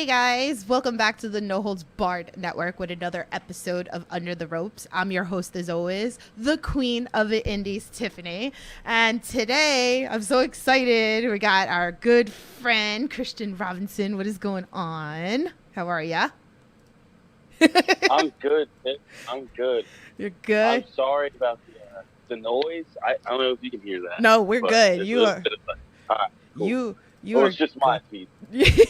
Hey guys, welcome back to the No Holds Barred Network with another episode of Under the Ropes. I'm your host as always, the queen of the indies, Tiffany. And today, I'm so excited. We got our good friend, Kristian Robinson. What is going on? How are ya? I'm good. I'm good. You're I'm good? sorry about the noise. I don't know if you can hear that, No, we're but good. there's a You little are, bit of like, all right, cool. you Well, are it's just my good. feed.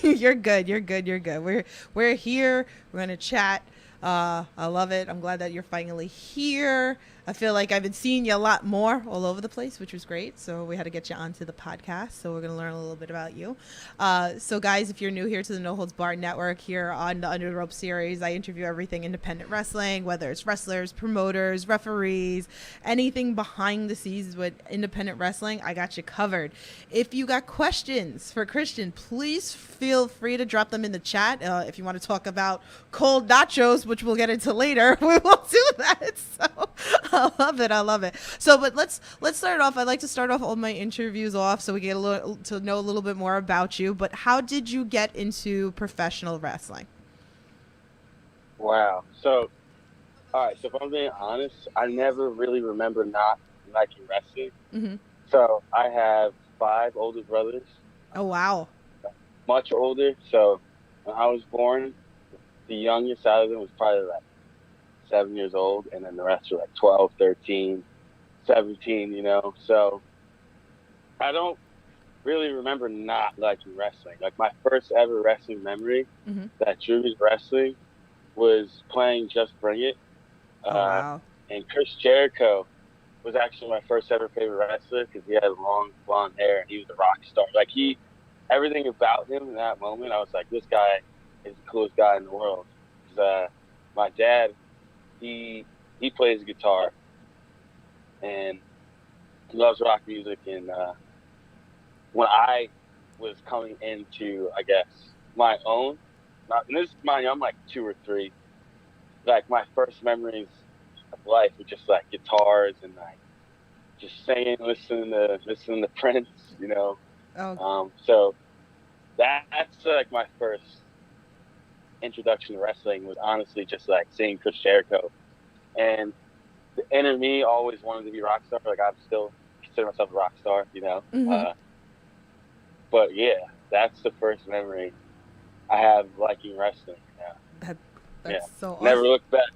You're good. You're good. You're good. We're here. We're gonna chat. I love it. I'm glad that you're finally here. I feel like I've been seeing you a lot more all over the place, which was great. So we had to get you onto the podcast. So we're gonna learn a little bit about you. So guys, if you're new here to the No Holds Barred Network, here on the Under the Rope series, I interview everything independent wrestling, whether it's wrestlers, promoters, referees, anything behind the scenes with independent wrestling. I got you covered. If you got questions for Kristian, please feel free to drop them in the chat. If you want to talk about cold nachos, which we'll get into later, we will do that. So I love it. I love it. So, but let's start off. I like to start off all my interviews off so we get a little to know a little bit more about you. But how did you get into professional wrestling? Wow. So, all right. So if I'm being honest, I never really remember not liking wrestling. Mm-hmm. So I have 5 older brothers, Oh wow. much older. So when I was born, the youngest out of them was probably like 7 years old, and then the rest were like 12, 13, 17. So I don't really remember not liking wrestling. Like my first ever wrestling memory Mm-hmm. that drew me to wrestling was playing Just Bring It. Oh wow. And Chris Jericho was actually my first ever favorite wrestler because he had long blonde hair and he was a rock star. Like everything about him in that moment, I was like, this guy is the coolest guy in the world. My dad, he plays guitar and he loves rock music. And when I was coming into, I guess, my own, and this is mine, I'm like 2 or 3. Like my first memories of life were just like guitars and like just singing, listening to Prince, Oh. So that's like my first introduction to wrestling was honestly just like seeing Chris Jericho. And the inner me always wanted to be a rock star. Like I'm still consider myself a rock star. Mm-hmm. But yeah, that's the first memory I have liking wrestling. That Yeah. that's so Never awesome. looked back.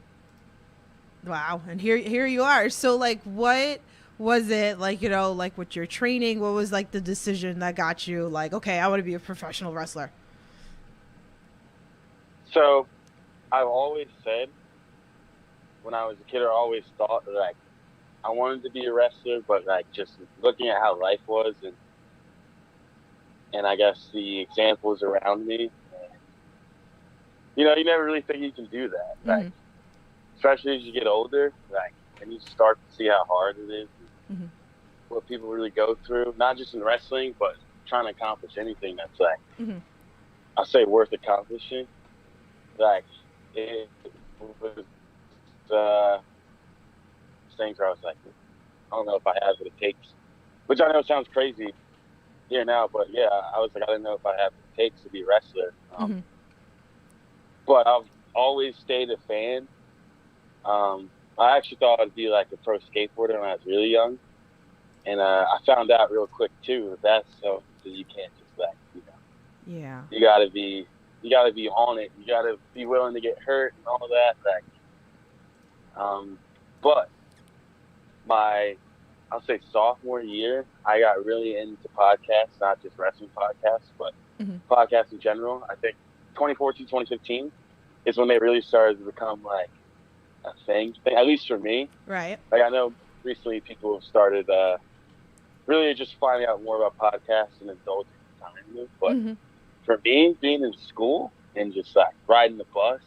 Wow. And here you are. So like what was it like, like with your training, what was like the decision that got you like, okay, I want to be a professional wrestler? So I've always said when I was a kid, I always thought that like I wanted to be a wrestler, but like just looking at how life was and I guess the examples around me, you never really think you can do that. Mm-hmm. Like especially as you get older, like and you start to see how hard it is, Mm-hmm. what people really go through, not just in wrestling, but trying to accomplish anything that's like Mm-hmm. I'll say worth accomplishing. Like it was things where I was like, I don't know if I have what it takes, which I know sounds crazy here now, but yeah, I was like, I didn't know if I have what it takes to be a wrestler. Mm-hmm. But I've always stayed a fan. I actually thought I'd be like a pro skateboarder when I was really young, and I found out real quick too that's so you can't just like Yeah. you gotta be on it. You gotta be willing to get hurt and all that. But I'll say sophomore year, I got really into podcasts, not just wrestling podcasts, but Mm-hmm. podcasts in general. I think 2014, 2015 is when they really started to become like a thing, at least for me. Right. Like I know recently people have started really just finding out more about podcasts and indulging in time in them. But Mm-hmm. for me, being in school and just like riding the bus,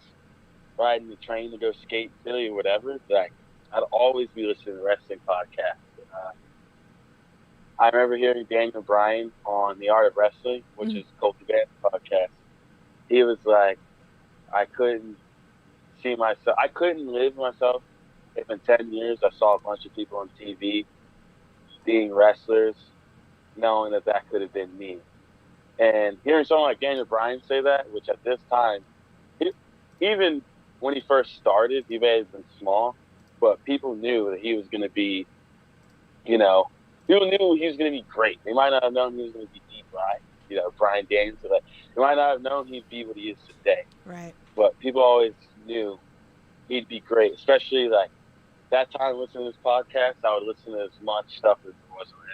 riding the train to go skate, Philly or whatever, like I'd always be listening to wrestling podcasts. I remember hearing Daniel Bryan on The Art of Wrestling, which Mm-hmm. is Cultivate podcast. He was like, I couldn't I couldn't live myself if in 10 years I saw a bunch of people on TV being wrestlers, knowing that could have been me. And hearing someone like Daniel Bryan say that, which at this time, even when he first started, he may have been small, but people knew that he was going to be, people knew he was going to be great. They might not have known he was going to be the Bryan, Bryan Danielson. Like, they might not have known he'd be what he is today. Right. But people always knew he'd be great, especially like that time listening to this podcast, I would listen to as much stuff as there was around.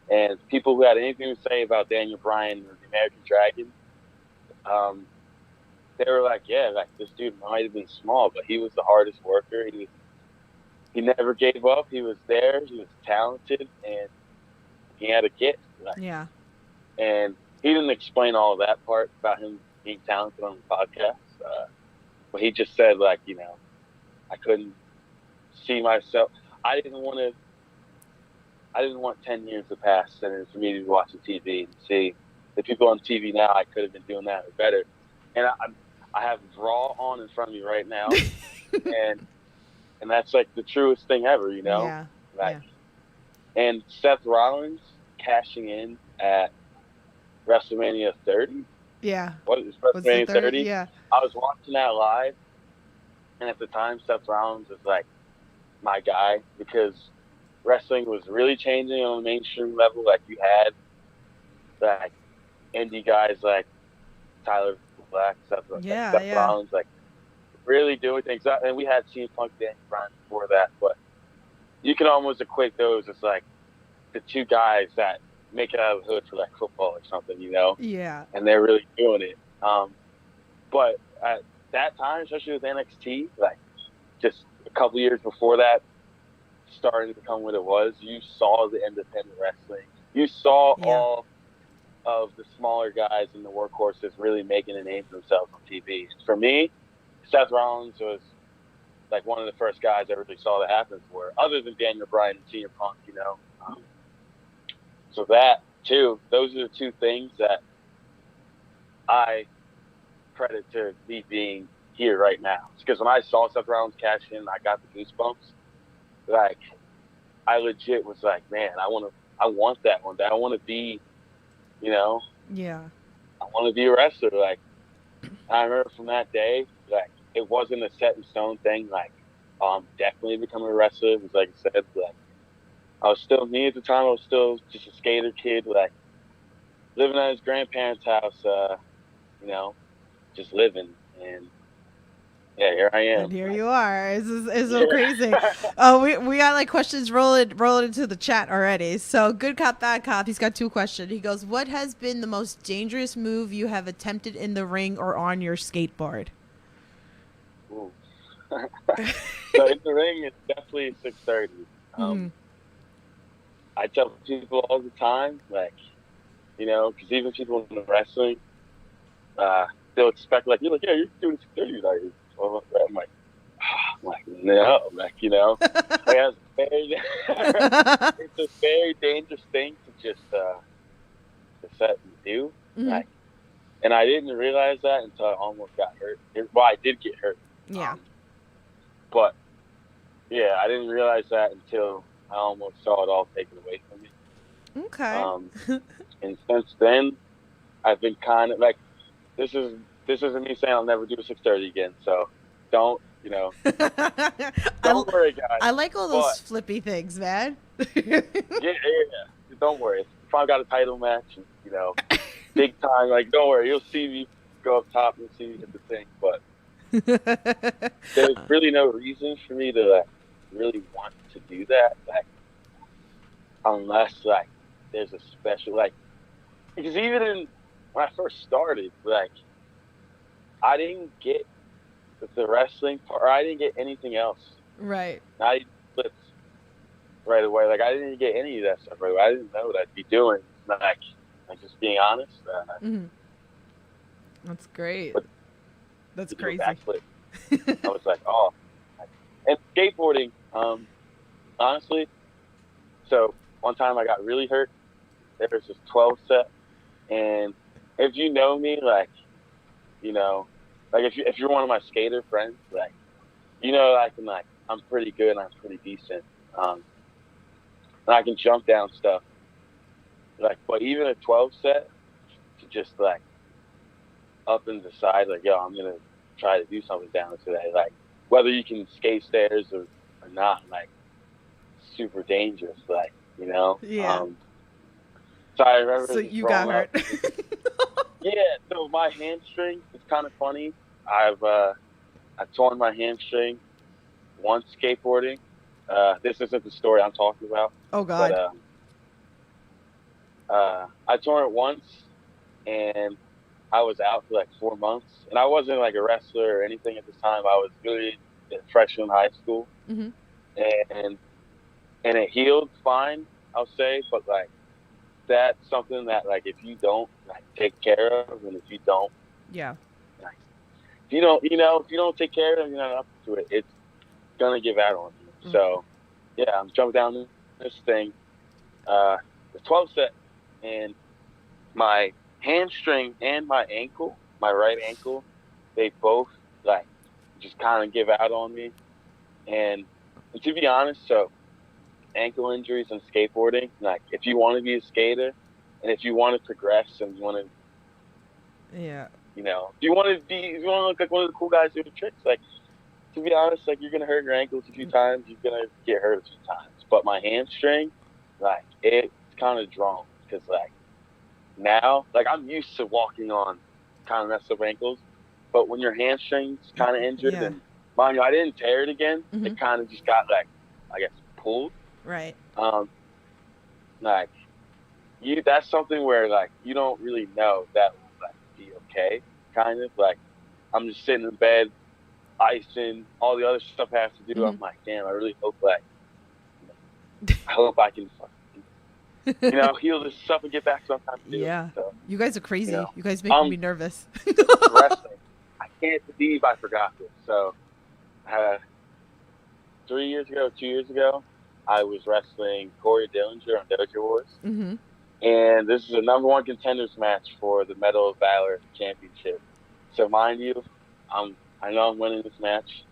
And people who had anything to say about Daniel Bryan or the American Dragon, they were like, yeah, like this dude might have been small, but he was the hardest worker. He never gave up. He was there. He was talented, and he had a gift. Like, yeah. And he didn't explain all of that part about him being talented on the podcast. But he just said, like, I couldn't see myself. I didn't want 10 years to pass and for me to be watching TV and see the people on TV now. I could have been doing that or better. And I have Raw on in front of me right now, and that's like the truest thing ever, Yeah. Like, and Seth Rollins cashing in at WrestleMania 30. Yeah. What is WrestleMania 30? Yeah. I was watching that live, and at the time, Seth Rollins was like my guy because wrestling was really changing on a mainstream level. Like, you had like indie guys like Tyler Black, Seth Rollins, like really doing things. And we had CM Punk, Daniel Bryan before that, but you can almost equate those as like the two guys that make it out of the hood for like football or something, Yeah. And they're really doing it. But at that time, especially with NXT, like just a couple years before that starting to become what it was, you saw the independent wrestling. You saw all of the smaller guys and the workhorses really making a name for themselves on TV. For me, Seth Rollins was like one of the first guys I really saw that happen for, other than Daniel Bryan and CM Punk, So that, too, those are the two things that I credit to me being here right now. Because when I saw Seth Rollins cash in, I got the goosebumps. Like, I legit was like, man, I want that one day. I want to be, Yeah. I want to be a wrestler. Like, I remember from that day, like, it wasn't a set in stone thing. Like, I'm definitely becoming a wrestler. It was like I said, like, I was still, me at the time, I was still just a skater kid, like, living at his grandparents' house, just living. And yeah, here I am. And here you are. It's so crazy. We got like questions rolling into the chat already. So good cop, bad cop. He's got two questions. He goes, what has been the most dangerous move you have attempted in the ring or on your skateboard? Ooh. So in the ring, it's definitely 630. I tell people all the time, like, because even people in the wrestling, they'll expect, like, you're like, yeah, you're doing 630 like. I'm like, no, like, it's a very dangerous thing to just to set and do. Like, and I didn't realize that until I almost got hurt. Well, I did get hurt. Yeah. But yeah, I didn't realize that until I almost saw it all taken away from me. Okay. And since then, I've been kind of like, this isn't me saying I'll never do a 630 again. So don't worry, guys. I like all those flippy things, man. yeah. Don't worry. If I got a title match, big time, like, don't worry. You'll see me go up top and see me hit the thing. But there's really no reason for me to like really want to do that, like, unless like there's a special, like, because even when I first started, like, I didn't get the wrestling part, or I didn't get anything else. Right. I flips right away. Like, I didn't get any of that stuff right away. I didn't know what I'd be doing. Like just being honest. That's great. That's crazy. Backflip. I was like, oh. And skateboarding, honestly, so one time I got really hurt. There was this 12 set, and if you know me, like, like if you're one of my skater friends, like, I'm pretty good and I'm pretty decent. And I can jump down stuff. Like, but even a 12 set, to just like up and decide like, yo, I'm gonna try to do something down today. Like whether you can skate stairs or not, like super dangerous. Like Yeah. So I remember So just you got rolling up. hurt. Yeah. So my hamstring. It's kind of funny. I've torn my hamstring once skateboarding. This isn't the story I'm talking about. Oh God. But I tore it once, and I was out for like 4 months, and I wasn't like a wrestler or anything at this time. I was really a freshman in high school, Mm-hmm. and it healed fine, I'll say. But like that's something that like if you don't like take care of, and if you don't, Yeah. like, if you don't take care of it, you're not up to it. It's gonna give out on you. So yeah, I'm jumping down this thing, the 12 set, and my hamstring and my ankle, my right ankle, they both like just kind of give out on me. And to be honest, so ankle injuries and skateboarding, like if you want to be a skater and if you want to progress and you want to, Yeah. if you want to look like one of the cool guys doing tricks, like to be honest, like you're gonna hurt your ankles a few times, you're gonna get hurt a few times. But my hamstring, like it's kind of drawn because like now, like I'm used to walking on kind of messed up ankles, but when your hamstring's kind of injured, Yeah. and mind you, I didn't tear it again. Mm-hmm. It kind of just got like, I guess, pulled. Right. Like that's something where like you don't really know that will like be okay. Kind of like I'm just sitting in bed, icing, all the other stuff I have to do. Mm-hmm. I'm like, damn, I really hope like, I hope I can heal this stuff and get back sometime too. Yeah. So, You guys are crazy. You guys make me nervous. Wrestling. I can't believe I forgot this. So, 2 years ago, I was wrestling Corey Dillinger on Dojo Wars. Mm-hmm. And this is a #1 contenders match for the Medal of Valor Championship. So, mind you, I know I'm winning this match.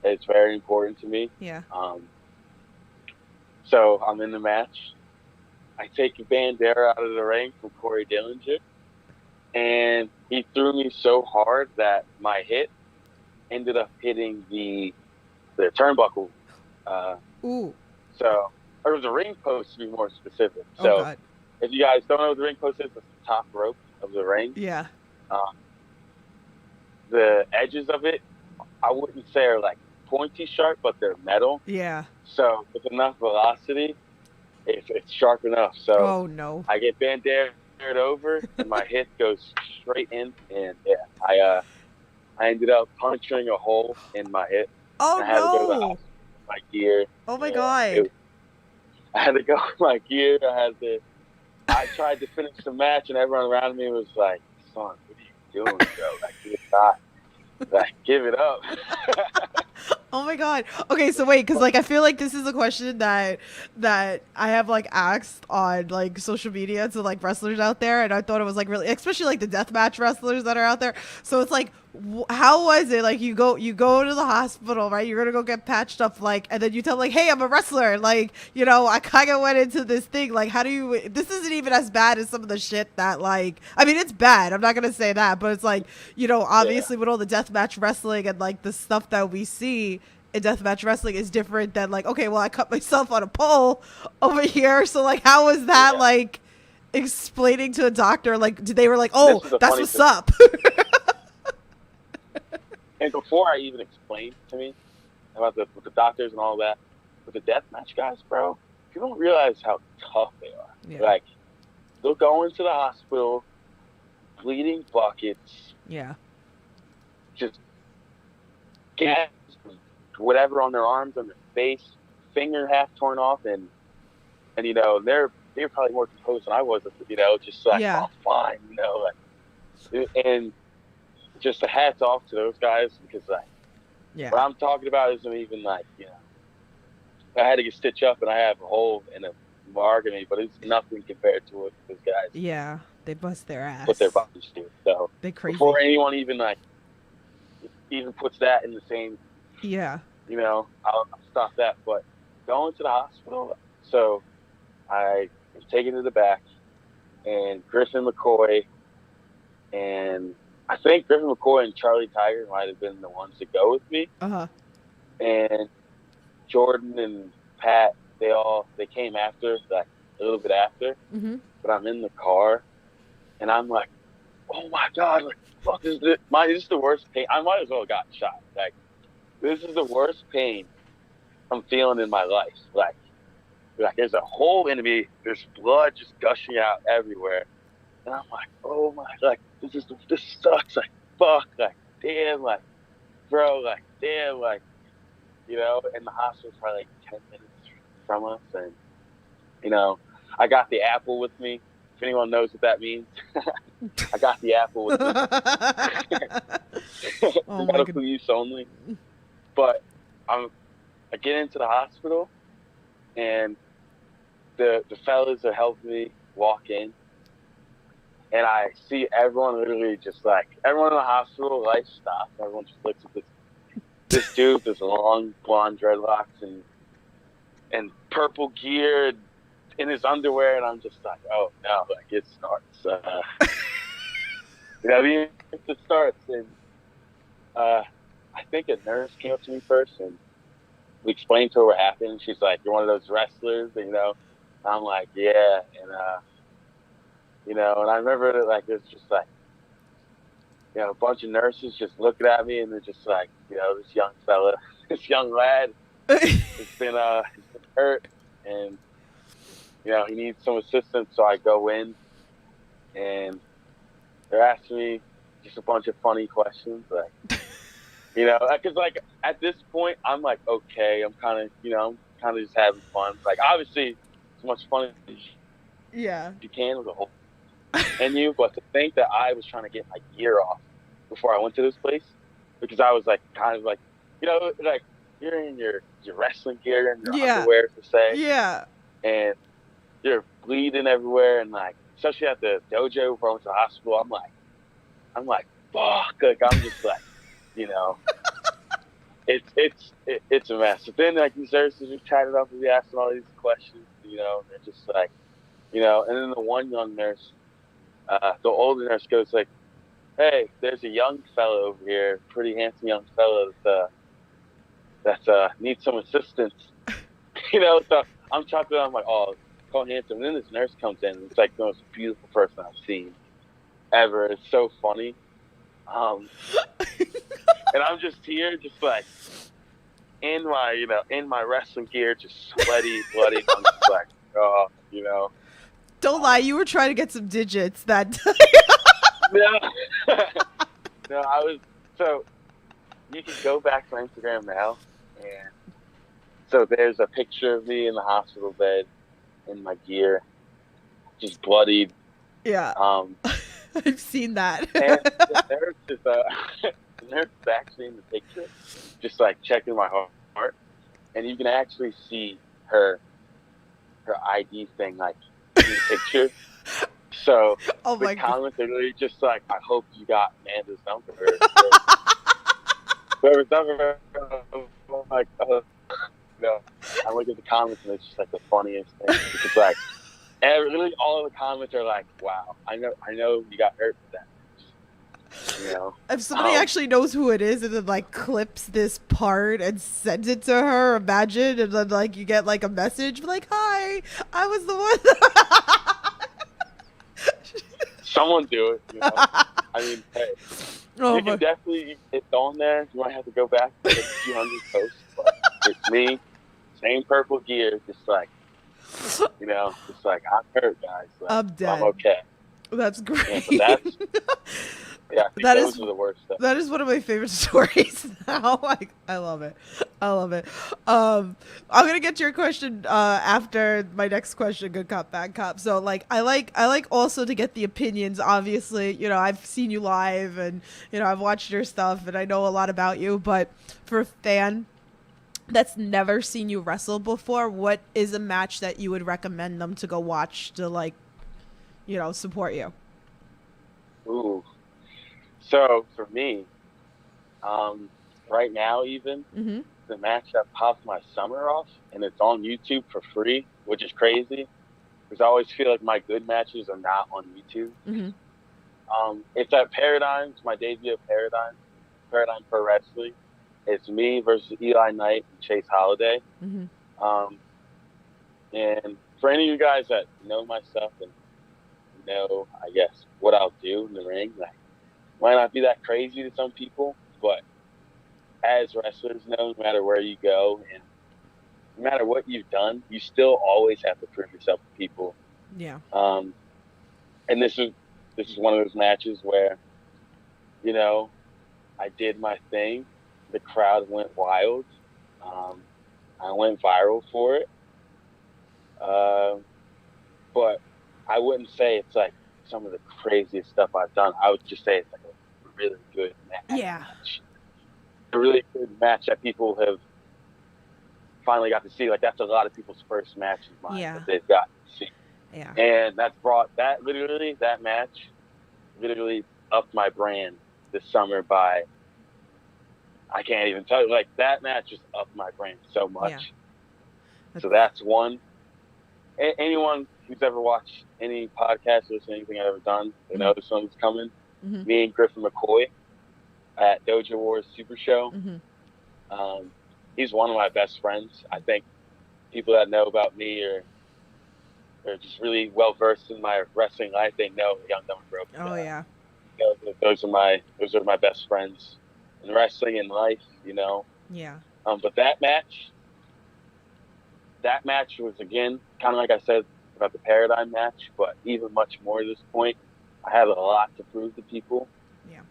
It's very important to me. Yeah. So, I'm in the match. I take a bandera out of the ring from Corey Dillinger, and he threw me so hard that my hit ended up hitting the turnbuckle. Ooh. So, or it was a ring post to be more specific. So, God. If you guys don't know what the ring post is, it's the top rope of the ring. Yeah. The edges of it, I wouldn't say are like pointy sharp, but they're metal. Yeah. So, with enough velocity, it's sharp enough. So oh no, I get bandered over and my hit goes straight in, and yeah, I ended up puncturing a hole in my hip. Oh I had to go to the hospital no. with my gear. Oh my God. I had to go with my gear. I tried to finish the match, and everyone around me was like, "Son, what are you doing, bro? Like, you're not, like, give it up." Oh my God. Okay, so wait, because like I feel like this is a question that I have like asked on like social media to like wrestlers out there, and I thought it was like really, especially like the deathmatch wrestlers that are out there. So it's like, how was it? Like you go to the hospital, right? You're gonna go get patched up, like, and then you tell like, hey, I'm a wrestler. Like, I kind of went into this thing. Like, how do you? This isn't even as bad as some of the shit that like. I mean, it's bad. I'm not gonna say that, but it's like, obviously with all the deathmatch wrestling and like the stuff that we see in deathmatch wrestling is different than like, okay, well, I cut myself on a pole over here. So like, how was that like explaining to a doctor? Like, they were like, oh, that's what's up. And before I even explained to me about the doctors and all that, with the deathmatch guys, bro, you don't realize how tough they are. Yeah. Like, they'll go into the hospital, bleeding buckets. Yeah. Just gas, whatever on their arms, on their face, finger half torn off, and they're probably more composed than I was. Just like, oh, fine, like, and just a hats off to those guys, because like, what I'm talking about isn't even like, I had to get stitched up and I have a hole in a mark in me, but it's nothing compared to what those guys. Yeah, they bust their ass. What their bodies do. So they crazy. Before anyone even puts that in the same. Yeah. I'll stop that. But going to the hospital, so I was taken to the back, and Griffin McCoy and I think Griffin McCoy and Charlie Tiger might have been the ones to go with me. And Jordan and Pat, they came after, like a little bit after. But I'm in the car, and I'm like, oh my god, like fuck is this? This is the worst pain. I might as well have gotten shot. Like this is the worst pain I'm feeling in my life. Like there's a hole in me. There's blood just gushing out everywhere. And I'm like, oh my, like, this sucks. Like, fuck, like, damn, like, bro, like, damn, like, you know, and the hospital's probably like 10 minutes from us. And, you know, I got the apple with me. If anyone knows what that means, I got the apple with me. Oh, medical use only. But I get into the hospital, and the fellas are helping me walk in, and I see everyone literally just like, everyone in the hospital, life stops. Everyone just looks at this dude with this long blonde dreadlocks and purple gear in his underwear, and I'm just like, oh no, like it starts. You know, it starts, and I think a nurse came up to me first, and we explained to her what happened. She's like, you're one of those wrestlers, you know? I'm like, yeah, and you know, and I remember that, like, it's just like, you know, a bunch of nurses just looking at me, and they're just like, you know, this young fella, this young lad, he's been hurt, and you know, he needs some assistance. So I go in, and they're asking me just a bunch of funny questions, like, you know, because like at this point, I'm like, okay, I'm kind of, you know, I'm kind of just having fun. Like, obviously, as much fun as you can with a whole menu, but to think that I was trying to get my gear off before I went to this place, because I was like, kind of like, you know, like you're in your wrestling gear and your underwear, per se, and you're bleeding everywhere, and like, especially at the dojo before I went to the hospital, I'm like, fuck, like I'm just like, you know, it's a mess. But then like these nurses are chatting up and asking all these questions, you know, and they're just like, you know, and then the one young nurse, the older nurse goes like, hey, there's a young fellow over here, pretty handsome young fellow that needs some assistance. You know, so I'm talking, I'm like, oh, call handsome. And then this nurse comes in, and it's like the most beautiful person I've seen ever. It's so funny. And I'm just here, just like in my wrestling gear, just sweaty, bloody. I'm just like, oh, you know. Don't lie, you were trying to get some digits that time. No, I was. So you can go back to Instagram now, and so there's a picture of me in the hospital bed in my gear, just bloodied. Yeah. I've seen that. And the nurse is actually in the picture, just like checking my heart, and you can actually see her ID thing like in the picture. So the comments are really just like, I hope you got Amanda's number. Whoever's number, I'm like, oh, no. I look at the comments, and it's just like the funniest thing. It's like, literally all of the comments are like, wow, I know you got hurt with that. You know, if somebody actually knows who it is and then like clips this part and sends it to her, imagine, and then like you get like a message like, hi, I was the one. Someone do it, you know. I mean, hey, you can definitely, it's on there. You might have to go back to the 200 posts, but it's me, same purple gear, just like, you know, just like, I'm hurt, guys. Like, I'm dead. I'm okay. That's great. Yeah, I think those are the worst stuff. That is one of my favorite stories now. I love it. I love it. I'm gonna get to your question after my next question, good cop, bad cop. So like I like also to get the opinions. Obviously, you know, I've seen you live, and you know, I've watched your stuff, and I know a lot about you. But for a fan that's never seen you wrestle before, what is a match that you would recommend them to go watch to, like, you know, support you? Ooh. So for me, right now even, the match that popped my summer off, and it's on YouTube for free, which is crazy, because I always feel like my good matches are not on YouTube. It's at Paradigm. It's my debut at Paradigm Pro Wrestling. It's me versus Eli Knight and Chase Holiday. Mm-hmm. And for any of you guys that know my stuff and know, I guess, what I'll do in the ring, like, might not be that crazy to some people, but as wrestlers know, no matter where you go and no matter what you've done, you still always have to prove yourself to people. Yeah. And this is one of those matches where, you know, I did my thing. The crowd went wild. I went viral for it. But I wouldn't say it's like some of the craziest stuff I've done. I would just say it's like a really good match. Yeah. A really good match that people have finally got to see. Like, that's a lot of people's first match of mine that they've got to see. Yeah. And that match literally upped my brand this summer by, I can't even tell you, like, that match just upped my brand so much. Yeah. So that's one. Anyone who's ever watched any podcast or anything I've ever done, they know this one's coming. Mm-hmm. Me and Griffin McCoy at Dojo Wars Super Show. Mm-hmm. He's one of my best friends. I think people that know about me are just really well versed in my wrestling life. They know Young, Dumb, and Broke. Oh yeah. You know, those are my best friends in wrestling and life. You know. Yeah. But that match was, again, kind of like I said about the Paradigm match, but even much more at this point. I had a lot to prove to people. Yeah.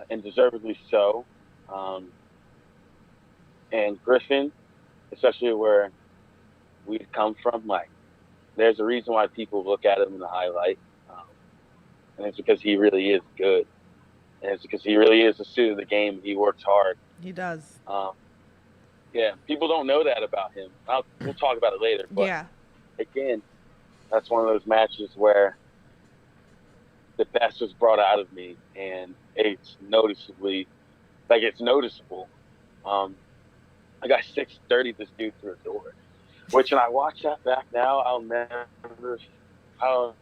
And deservedly so. And Griffin, especially where we've come from, like, there's a reason why people look at him in the highlight. And it's because he really is good. And it's because he really is a student of the game. He works hard. He does. Yeah, people don't know that about him. We'll talk about it later. But yeah. Again, that's one of those matches where the best was brought out of me, and it's noticeable. I got 630 this dude through a door, which when I watch that back now, I'll never. I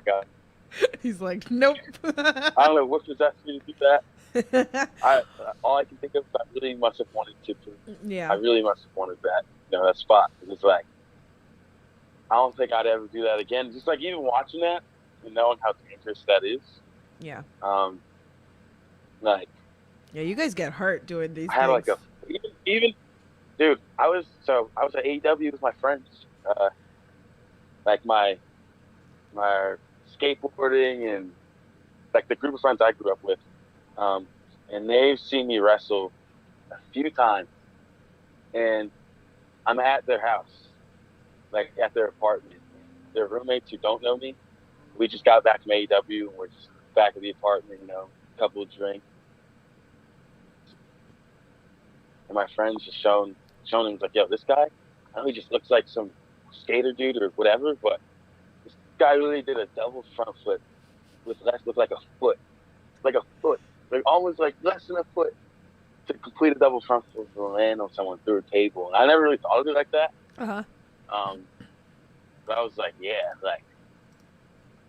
got. He's like, nope. I don't know what possessed me to do that. All I can think of is I really must have wanted to. Yeah. I really must have wanted that spot. It's like, I don't think I'd ever do that again. Just like even watching that and knowing how dangerous that is. Yeah. Like. Yeah, you guys get hurt doing these I had things. Like even dude. I was at AEW with my friends. Like my skateboarding and like the group of friends I grew up with. And they've seen me wrestle a few times, and I'm at their house, like at their apartment. Their roommates who don't know me, we just got back from AEW, and we're just back at the apartment, you know, a couple of drinks. And my friends just showing him, like, yo, this guy, I know he just looks like some skater dude or whatever, but this guy really did a double front flip with like a foot. Like almost like less than a foot to complete a double front flip and land on someone through a table. And I never really thought of it like that. Uh-huh. But I was like, yeah, like,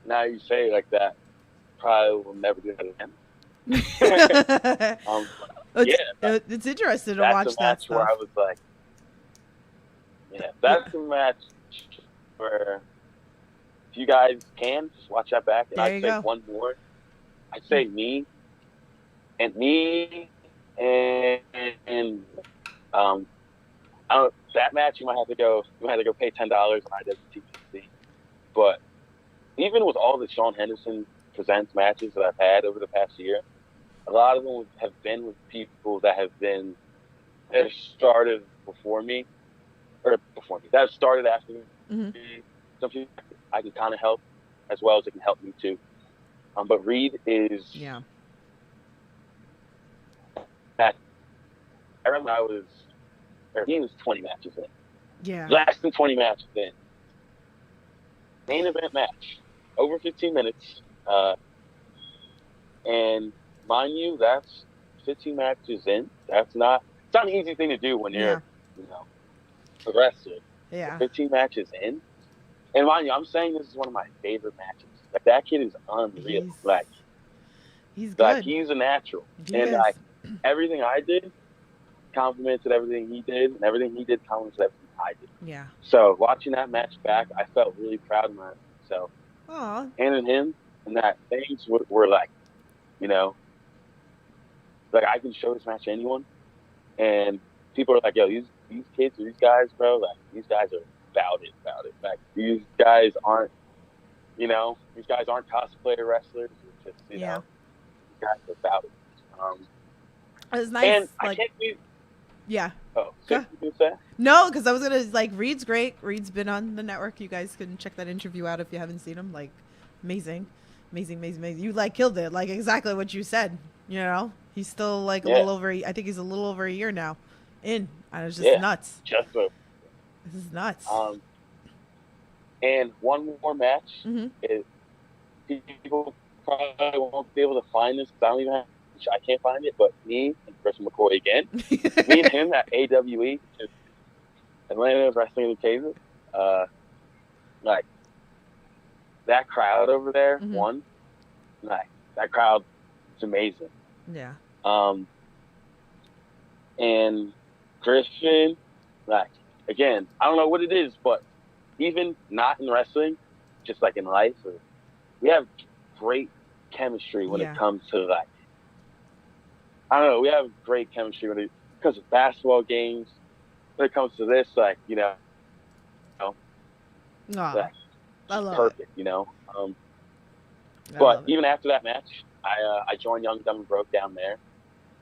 now you say it like that, probably will never do that again. It's interesting to watch that stuff. Where I was like, yeah, that's the match where if you guys can, just watch that back. And I'd say one more. I'd say me and that match you might have to go pay $10 on IWTPC. But even with all the Sean Henderson Presents matches that I've had over the past year, a lot of them have been with people that have started before me, that have started after me. Mm-hmm. Some people I can kind of help as well as it can help me too. But Reed is. Yeah. I remember he was 20 matches in. Yeah. Less than 20 matches in. Main event match, over 15 minutes. And mind you, that's 15 matches in. It's not an easy thing to do when you're, a wrestler. Yeah. 15 matches in. And mind you, I'm saying this is one of my favorite matches Like, that kid is unreal. He's Like good. he's a natural. He And is. like everything I did complimented everything he did, and everything he did complimented everything I did. Yeah. So watching that match back, I felt really proud of myself. Aw. And in him, and that things were like, you know, like I can show this match to anyone, and people are like, yo, these kids or these guys, bro, like these guys are about it. Like these guys aren't, these guys aren't cosplay wrestlers. It's just, you know, these guys are about it. It was nice. And I can't believe. Yeah. Oh, so you can say? No, because I was gonna Reed's great. Reed's been on the network. You guys can check that interview out if you haven't seen him. Like, amazing. You like killed it. Like exactly what you said. You know, he's still like a little over. I think he's a little over a year now. And it was just nuts. This is nuts. And one more match. Mm-hmm. People probably won't be able to find this because I don't even have. I can't find it, but me and Chris McCoy again, me and him at AWE, Atlanta Wrestling Entertainment, like that crowd over there, like that crowd is amazing. Yeah. And Kristian, like again, I don't know what it is, but even not in wrestling, just like in life, we have great chemistry when it comes to like. I don't know. We have great chemistry when it comes to basketball games. When it comes to this, like like, I love perfect. It. You know. But even after that match, I joined Young Dumb and Broke down there,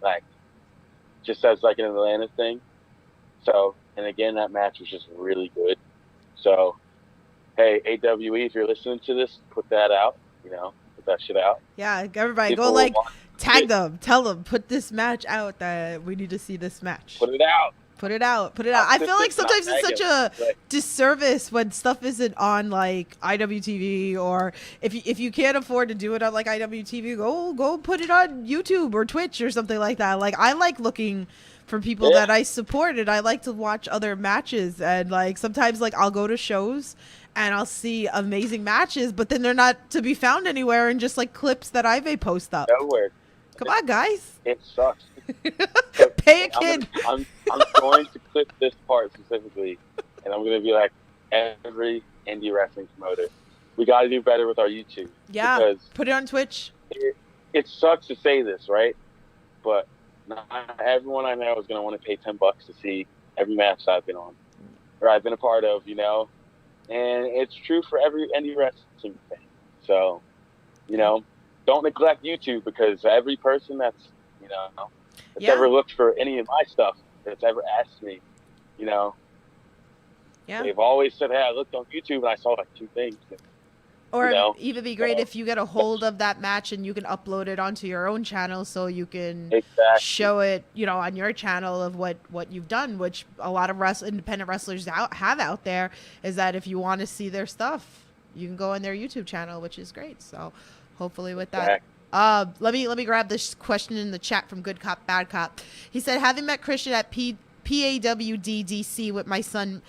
like just as like an Atlanta thing. So, and again, that match was just really good. So, hey, AWE, if you're listening to this, put that out. Put that shit out. Yeah, everybody go tag them, tell them, put this match out that we need to see this match. Put it out. I feel like sometimes it's such a disservice when stuff isn't on like IWTV, or if you can't afford to do it on like IWTV, go put it on YouTube or Twitch or something like that. Like I like looking for people that I support, and I like to watch other matches, and like sometimes like I'll go to shows and I'll see amazing matches, but then they're not to be found anywhere, and just like clips that I may post up. Nowhere. Come on, guys. It sucks. Pay a kid. I'm going to clip this part specifically, and I'm going to be like every indie wrestling promoter. We got to do better with our YouTube. Yeah, because put it on Twitch. It sucks to say this, right? But not everyone I know is going to want to pay $10 to see every match I've been on, or I've been a part of, And it's true for every indie wrestling fan. So, don't neglect YouTube, because every person that's ever looked for any of my stuff, that's ever asked me, they've always said, hey, I looked on YouTube and I saw like 2 things. Or even be great if you get a hold of that match and you can upload it onto your own channel, so you can show it, on your channel of what you've done, which a lot of independent wrestlers have out there, is that if you want to see their stuff, you can go on their YouTube channel, which is great. So hopefully with that. Let me grab this question in the chat from Good Cop Bad Cop. He said, having met Kristian at PAWD DC with my son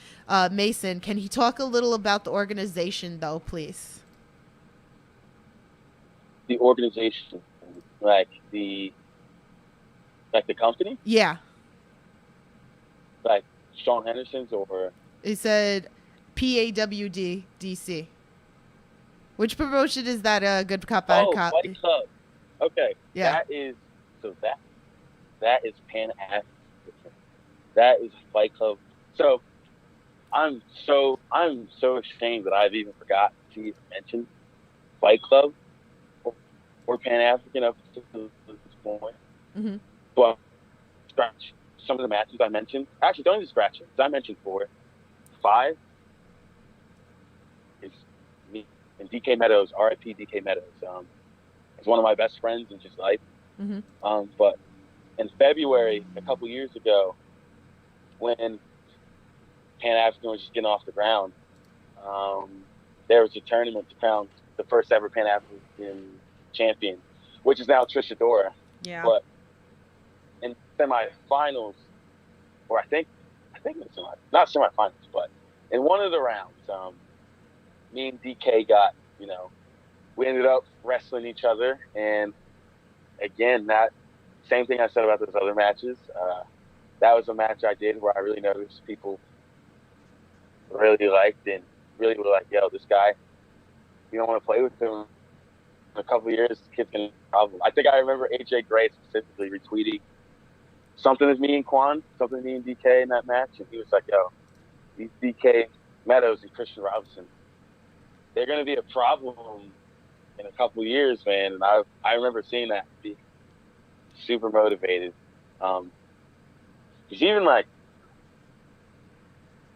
Mason, can he talk a little about the organization though, please? The organization, like the company? Yeah. Like Sean Henderson's, or? He said PAWD DC. Which promotion is that? Good Cop Bad Cop. Oh, Fight Club. Okay. Yeah. That is Pan African. That is Fight Club. So I'm so ashamed that I've even forgot to even mention Fight Club or Pan African up to this point. Mm-hmm. But scratch some of the matches I mentioned. Actually, don't even scratch it, because I mentioned 4. 5 is me and DK Meadows. R.I.P. DK Meadows. He's one of my best friends in just life. Mm-hmm. But in February, a couple years ago, when Pan African was just getting off the ground, there was a tournament to crown the first ever Pan African champion, which is now Trisha Dora. Yeah. But in semifinals, or I think it's not semifinals, but in one of the rounds, me and DK got, we ended up wrestling each other, and again, that same thing I said about those other matches. That was a match I did where I really noticed people really liked and really were like, "Yo, this guy, you don't want to play with him in a couple of years. This kid's gonna have a problem." I think I remember AJ Gray specifically retweeting something with me and Quan, something with me and DK in that match, and he was like, "Yo, these DK Meadows and Kristian Robinson, they're gonna be a problem in a couple of years, man." And I remember seeing that, be super motivated. Because even like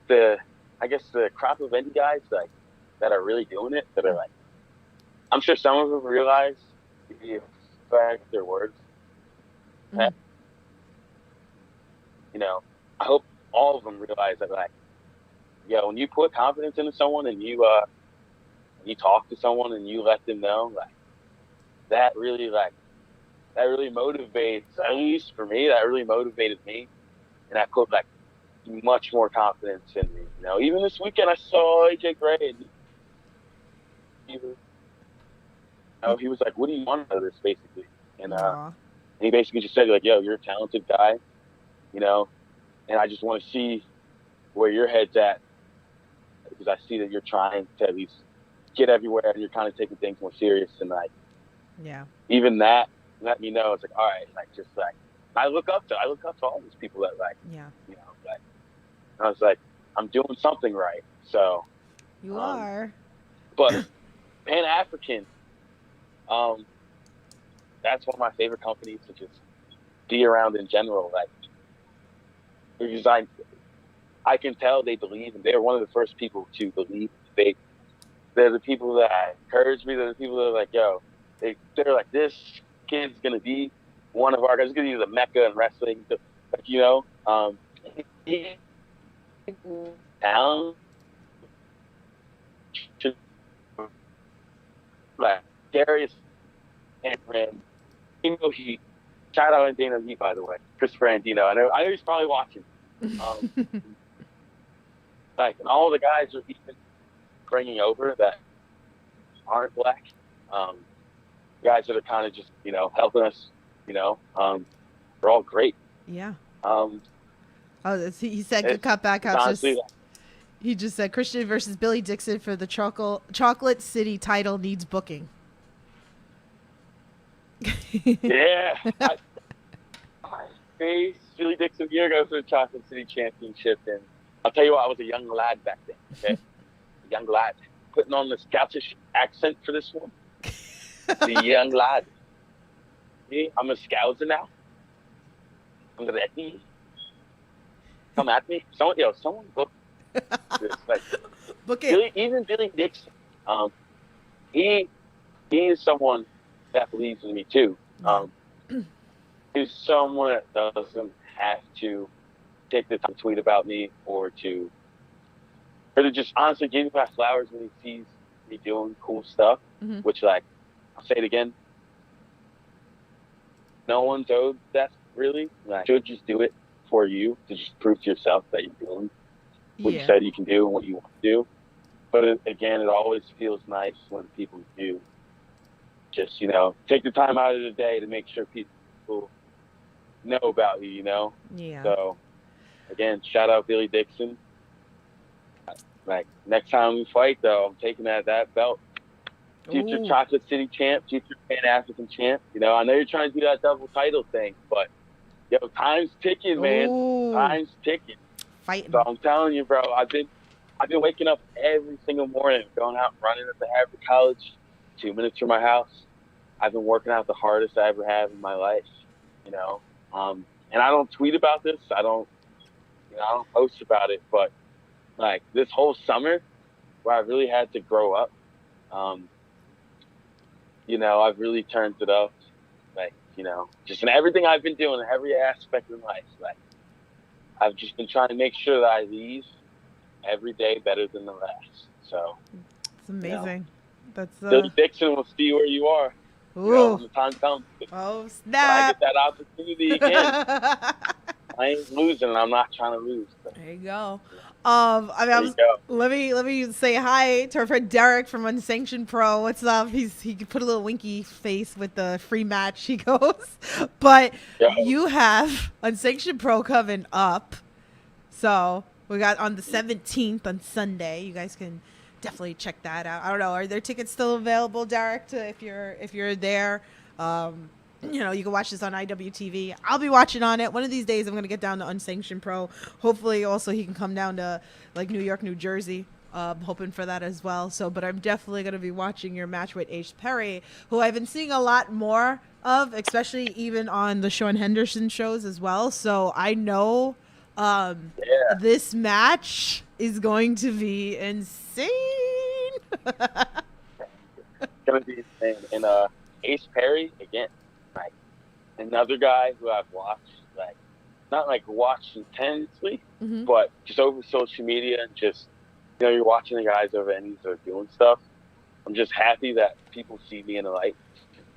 the crop of indie guys like that are really doing it, that are like, I'm sure some of them realize the effect their words have. You know, I hope all of them realize that, like, yo, when you put confidence into someone and you talk to someone and you let them know, like, that really motivates, at least for me, that really motivated me. And I put like much more confidence in me. You know, even this weekend I saw AJ Gray, and he was like, "What do you want out of this?" basically, and he basically just said, like, "Yo, you're a talented guy, you know, and I just want to see where your head's at, because I see that you're trying to at least get everywhere and you're kind of taking things more serious." And like, even that let me know. It's like, all right, like, just like, I look up to all these people that, like, you know, like, I was like, I'm doing something right. So you are. But Pan African, that's one of my favorite companies to just be around in general. Like, because I can tell they believe, and they're one of the first people to believe. They're the people that encourage me. They're the people that are like, yo, they're like, this kid's gonna be one of our guys. He's gonna be the mecca in wrestling. Like, you know, down, like Darius and he shout out Andino Heat, by the way, Christopher Andino. I know he's probably watching. Like, and all the guys are even bringing over that aren't black, guys that are kind of just, you know, helping us, you know, they're all great. Yeah. He said, good cut back out. He just said Kristian versus Billy Dixon for the Chocolate City title needs booking. Yeah. My face, Billy Dixon, here goes for the Chocolate City Championship. And I'll tell you what, I was a young lad back then. Okay? A young lad. Putting on the Scottish accent for this one. The young lad. See, I'm a Scouser now. I'm ready. Come at me. Someone book this. Like, book it. Even Billy Dixon. He is someone that believes in me too. He's someone that doesn't have to take the time to tweet about me or to just honestly give me my flowers when he sees me doing cool stuff. Which, like, I'll say it again, no one's owed that, really. Like, you should just do it for you, to just prove to yourself that you're doing what you said you can do and what you want to do. But again, it always feels nice when people do just, you know, take the time out of the day to make sure people know about you, you know? Yeah. So, again, shout out Billy Dixon. Like, next time we fight, though, I'm taking that belt. Future Chocolate City champ, future Pan African champ. You know, I know you're trying to do that double title thing, but, yo, time's ticking, man. Time's ticking. Fighting. So I'm telling you, bro, I've been waking up every single morning, going out and running at the Harvard College, 2 minutes from my house. I've been working out the hardest I ever have in my life, you know. And I don't tweet about this. I don't post about it. But, like, this whole summer, where I really had to grow up, you know, I've really turned it up. Like, you know, just in everything I've been doing, every aspect of life. Like, I've just been trying to make sure that I leave every day better than the last. So it's amazing. You know, Billy Dixon will see where you are. You know, when the time comes. Oh, snap. When I get that opportunity again, I ain't losing, and I'm not trying to lose. So. There you go. I was, let me say hi to our friend Derek from Unsanctioned Pro. What's up? He put a little winky face with the free match. He goes, but you have Unsanctioned Pro coming up. So we got on the 17th on Sunday. You guys can definitely check that out. I don't know. Are there tickets still available, Derek? If you're there, you can watch this on IWTV. I'll be watching on it. One of these days, I'm gonna get down to Unsanctioned Pro. Hopefully, also he can come down to like New York, New Jersey. Hoping for that as well. So, but I'm definitely gonna be watching your match with Ace Perry, who I've been seeing a lot more of, especially even on the Sean Henderson shows as well. So I know this match is going to be insane. It's gonna be insane. And Ace Perry again. Like another guy who I've watched, like not like watched intensely, but just over social media and just you're watching the guys over Indies that are doing stuff. I'm just happy that people see me in the light,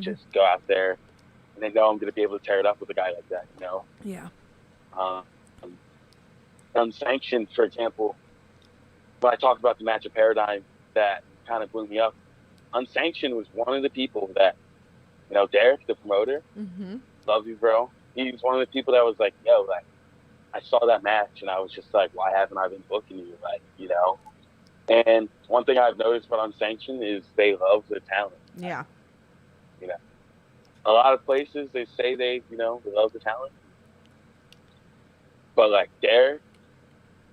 just go out there, and they know I'm going to be able to tear it up with a guy like that. Yeah. Unsanctioned, for example, when I talked about the match of paradigm that kind of blew me up, Unsanctioned was one of the people that. Derek, the promoter, love you, bro. He was one of the people that was like, I saw that match and I was just like, why haven't I been booking you? And one thing I've noticed about Unsanctioned is they love their talent. Yeah. A lot of places they say they love the talent. But like Derek,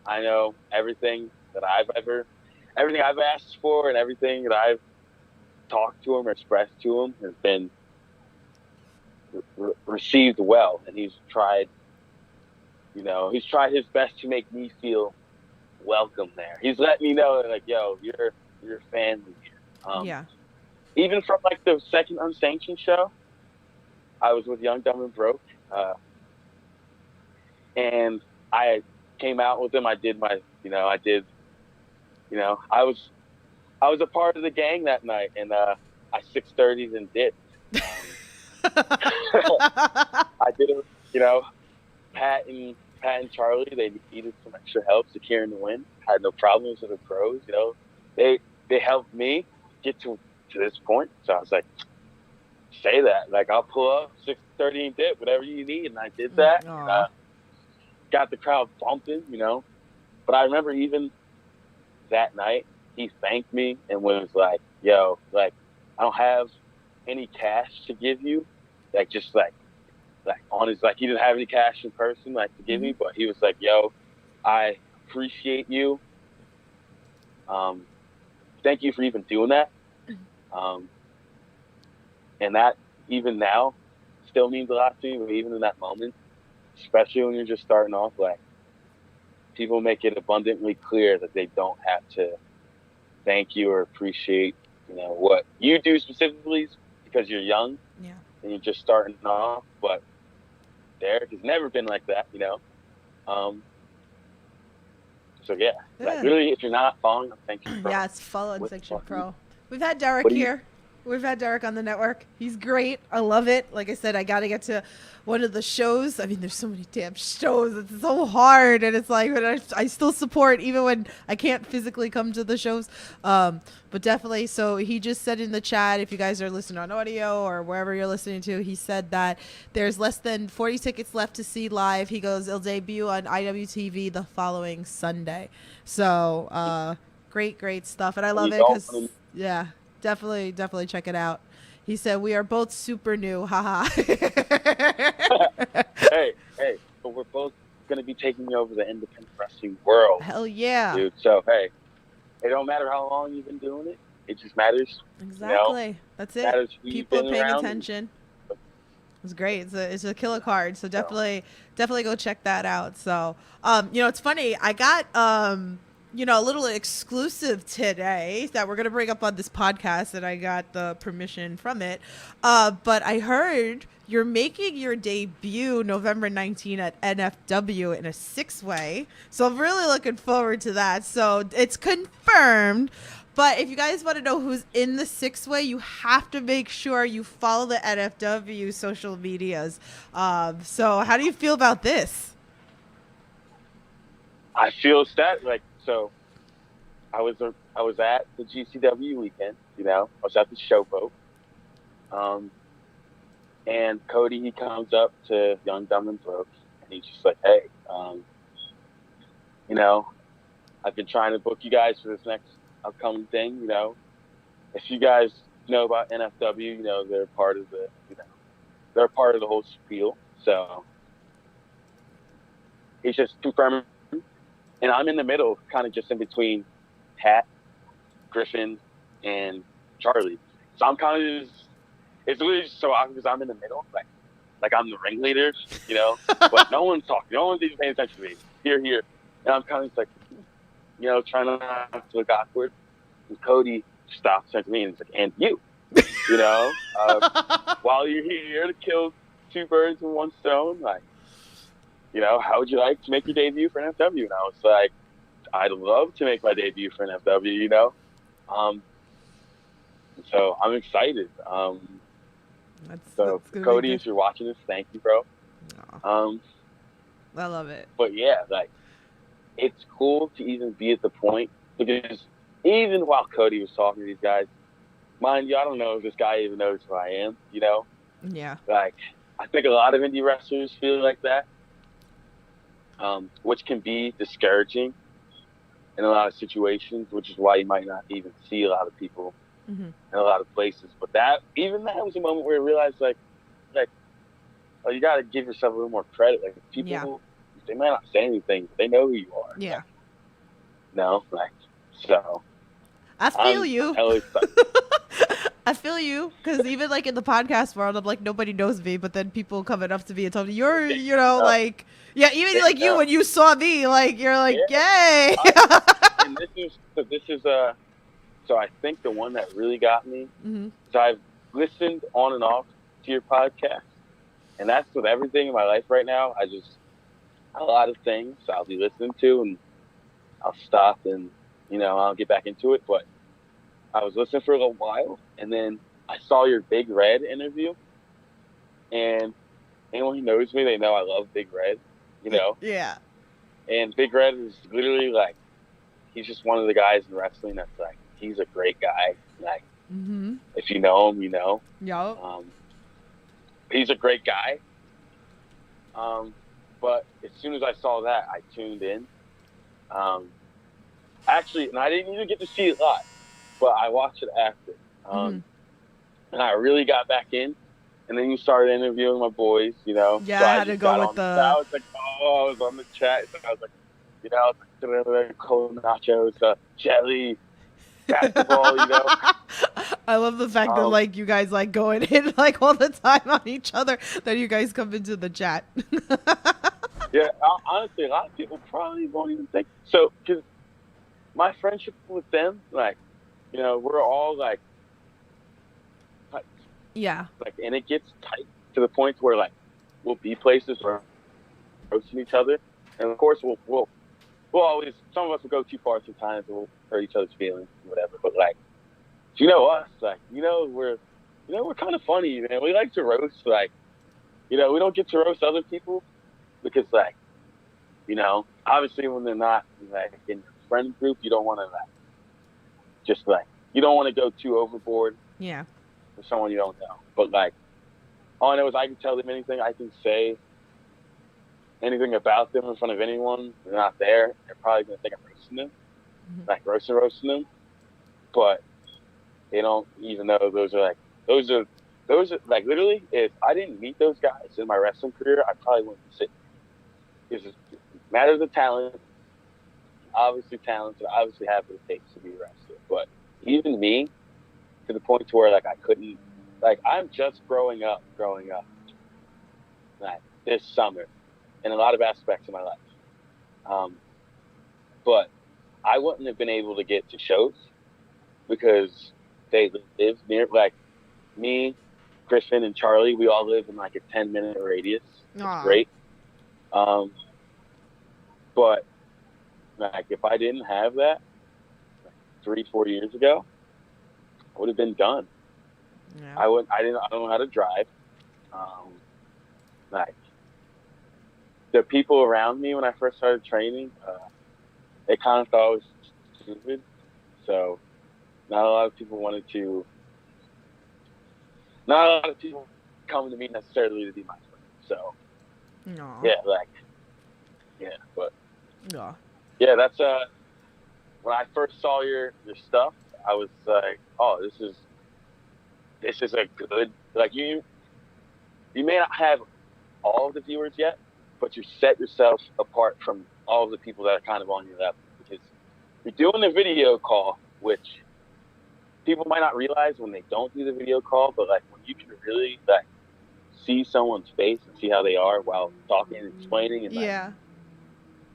I know everything I've asked for and everything that I've talked to him or expressed to him has been received well, and he's tried his best to make me feel welcome there. He's let me know like, you're family here. Even from like the second Unsanctioned show, I was with Young, Dumb, and Broke, and I came out with him. I did my, I was a part of the gang that night, and I 6:30'd and dipped. I did it, Pat and Charlie, they needed some extra help securing the win. Had no problems with the pros, They helped me get to this point. So I was like, say that. Like, I'll pull up 6:30 and dip, whatever you need. And I did that. Got the crowd bumping, But I remember even that night, he thanked me and was like, I don't have any cash to give you, just on his, he didn't have any cash in person to give me, but he was like, I appreciate you, thank you for even doing that, and that even now still means a lot to me. But even in that moment, especially when you're just starting off, people make it abundantly clear that they don't have to thank you or appreciate what you do specifically, because you're young and you're just starting off. But Derek has never been like that, So really, if you're not following Unsanctioned Pro, follow Unsanctioned Pro. We've had Derek here. We've had Derek on the network. He's great. I love it. Like I said, I got to get to one of the shows. I mean, there's so many damn shows. It's so hard. And it's like, but I still support even when I can't physically come to the shows. But definitely. So he just said in the chat, if you guys are listening on audio or wherever you're listening to, he said that there's less than 40 tickets left to see live. He goes, it'll debut on IWTV the following Sunday. So great stuff. And I love it because, definitely check it out. He said, we are both super new. Haha. hey, but we're both going to be taking over the independent wrestling world. Hell yeah. Dude, so, hey, it don't matter how long you've been doing it. It just matters. Exactly. That's it. People are paying attention. It's great. It's a killer card. So definitely go check that out. So, it's funny. I got, a little exclusive today that we're going to bring up on this podcast, and I got the permission from it. But I heard you're making your debut November 19 at NFW in a 6-way. So I'm really looking forward to that. So it's confirmed. But if you guys want to know who's in the 6-way, you have to make sure you follow the NFW social medias. So how do you feel about this? I feel like so. I was at the GCW weekend. You know, I was at the showboat. And Cody, he comes up to Young, Dumb, and Broke, and he's just like, "Hey, you know, I've been trying to book you guys for this next upcoming thing. You know, if you guys know about NFW, you know, they're part of the whole spiel. So he's just confirming, and I'm in the middle, kind of just in between Pat, Griffin, and Charlie. So I'm kind of just, it's literally just so awkward because I'm in the middle, like I'm the ringleader, you know, but no one's talking, no one's even paying attention to me. Here, and I'm kind of just like, you know, trying not to look awkward. And Cody stops next to me and he's like, "And you know, while you're here to kill two birds with one stone, like, you know, how would you like to make your debut for NFW?" And I was like, "I'd love to make my debut for NFW, you know." So I'm excited. So Cody, if you're watching this, thank you, bro. I love it. But yeah, like, it's cool to even be at the point, because even while Cody was talking to these guys, mind you, I don't know if this guy even knows who I am, you know? Yeah. Like, I think a lot of indie wrestlers feel like that, which can be discouraging in a lot of situations, which is why you might not even see a lot of people in a lot of places. But that was a moment where I realized, like, oh, you got to give yourself a little more credit. Like, people, they might not say anything, but they know who you are. Yeah. No, like, so. I feel you. Hella excited. I feel you, because even like in the podcast world, I'm like, nobody knows me, but then people coming up to me and telling me, you're, you know, like, yeah, even like you, when you saw me, like, you're like, yay. And so I think the one that really got me is I've listened on and off to your podcast, and that's with everything in my life right now. A lot of things I'll be listening to, and I'll stop and, you know, I'll get back into it. But I was listening for a little while, and then I saw your Big Red interview, and anyone who knows me, they know I love Big Red, you know? Yeah. And Big Red is literally like, he's just one of the guys in wrestling that's like, he's a great guy. Like, if you know him, you know. Yep. He's a great guy. But as soon as I saw that, I tuned in. Actually, and I didn't even get to see it live, but I watched it after. And I really got back in. And then you started interviewing my boys, you know. Yeah, so I had to go with I was like, I was on the chat. So I was like, you know, cold nachos, jelly, basketball, you know. I love the fact that, like, you guys, like, going in, like, all the time on each other, that you guys come into the chat. Yeah, honestly, a lot of people probably won't even think. So, because my friendship with them, like, you know, we're all, like, tight. Yeah. Like, and it gets tight to the point where, like, we'll be places where we're roasting each other. And, of course, we'll always, some of us will go too far sometimes, and we'll hurt each other's feelings and whatever. But, like, you know us, like, we're kind of funny, man. We like to roast, like, you know, we don't get to roast other people because, like, you know, obviously when they're not, like, in your friend group, you don't want to, like, just, like, you don't want to go too overboard. Yeah. For someone you don't know. But, like, all I know is I can tell them anything. I can say anything about them in front of anyone. They're not there. They're probably going to think I'm roasting them. Like, roasting them. But they don't even know those are, like, literally, if I didn't meet those guys in my wrestling career, I probably wouldn't sit. It's just matters of talent. Obviously talented. Obviously have what it takes to be a wrestler. But even me, to the point to where, like, I couldn't, like, I'm just growing up, like, this summer in a lot of aspects of my life. But I wouldn't have been able to get to shows because they live near, like, me, Kristian, and Charlie, we all live in, like, a 10-minute radius. It's great. But, like, if I didn't have that, like, 3-4 years ago, I would have been done. Yeah. I don't know how to drive. Like, the people around me when I first started training, they kind of thought I was stupid. So not a lot of people not a lot of people come to me necessarily to be my friend. So No. but No. yeah, that's when I first saw your stuff, I was like, oh, this is a good, like, you may not have all of the viewers yet, but you set yourself apart from all of the people that are kind of on your level, because you're doing a video call, which people might not realize when they don't do the video call, but like when you can really like see someone's face and see how they are while talking and explaining, and Yeah.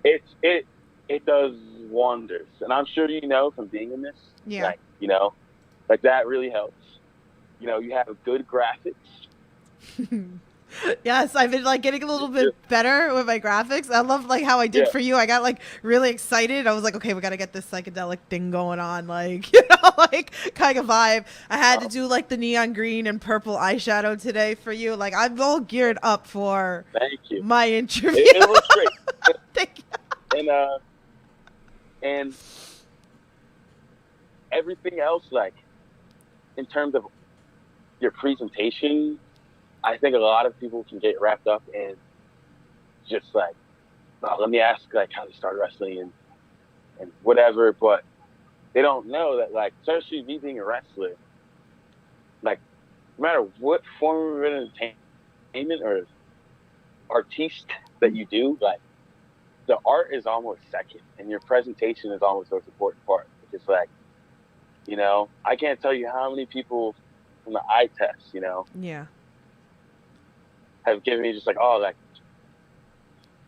it does wonders. And I'm sure you know from being in this, Yeah. like, you know, like that really helps. You know, you have good graphics. Yes, I've been like getting a little bit better with my graphics. I love like how I did for you. I got like really excited. I was like, okay, we got to get this psychedelic thing going on, like, you know, like kind of vibe. I had to do like the neon green and purple eyeshadow today for you. Like, I'm all geared up for Thank you. My interview. It looks great. Thank you. And everything else, like in terms of your presentation, I think a lot of people can get wrapped up in just like, oh, let me ask like how they started wrestling and whatever, but they don't know that, like, especially me being a wrestler, like no matter what form of entertainment or artiste that you do, like the art is almost second and your presentation is almost the most important part. It's like, you know, I can't tell you how many people from the eye test, you know, Yeah, have given me just like, oh, like,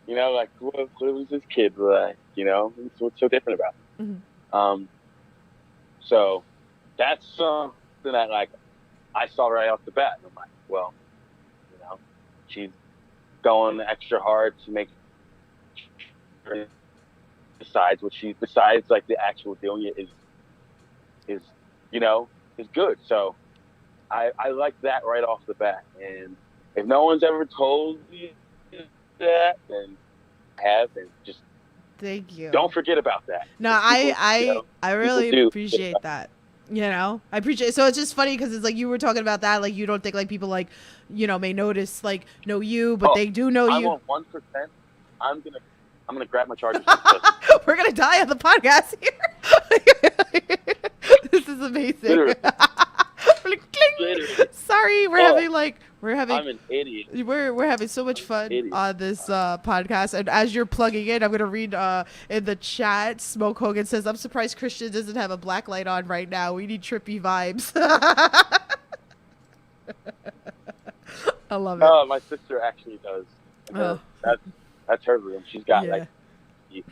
you know, like what was this kid like, you know, what's so different about it? Mm-hmm. So that's something that like I saw right off the bat, and I'm like, well, you know, she's going extra hard to make sure, besides like the actual doing it is you know, is good. So I like that right off the bat. And if no one's ever told you that, then have, and just Thank you. don't forget about that. No, People, I really appreciate that. You know, I appreciate it. So it's just funny because it's like you were talking about that, like you don't think like people like, you know, may notice like know you, but they do know you. I'm on 1%. I'm gonna grab my charger. We're gonna die on the podcast here. This is amazing. Sorry, I'm an idiot. We're having so much fun on this podcast, and as you're plugging in, I'm gonna read in the chat. Smoke Hogan says, "I'm surprised Kristian doesn't have a black light on right now. We need trippy vibes." I love it. No, my sister actually does. That's her room. She's got like, you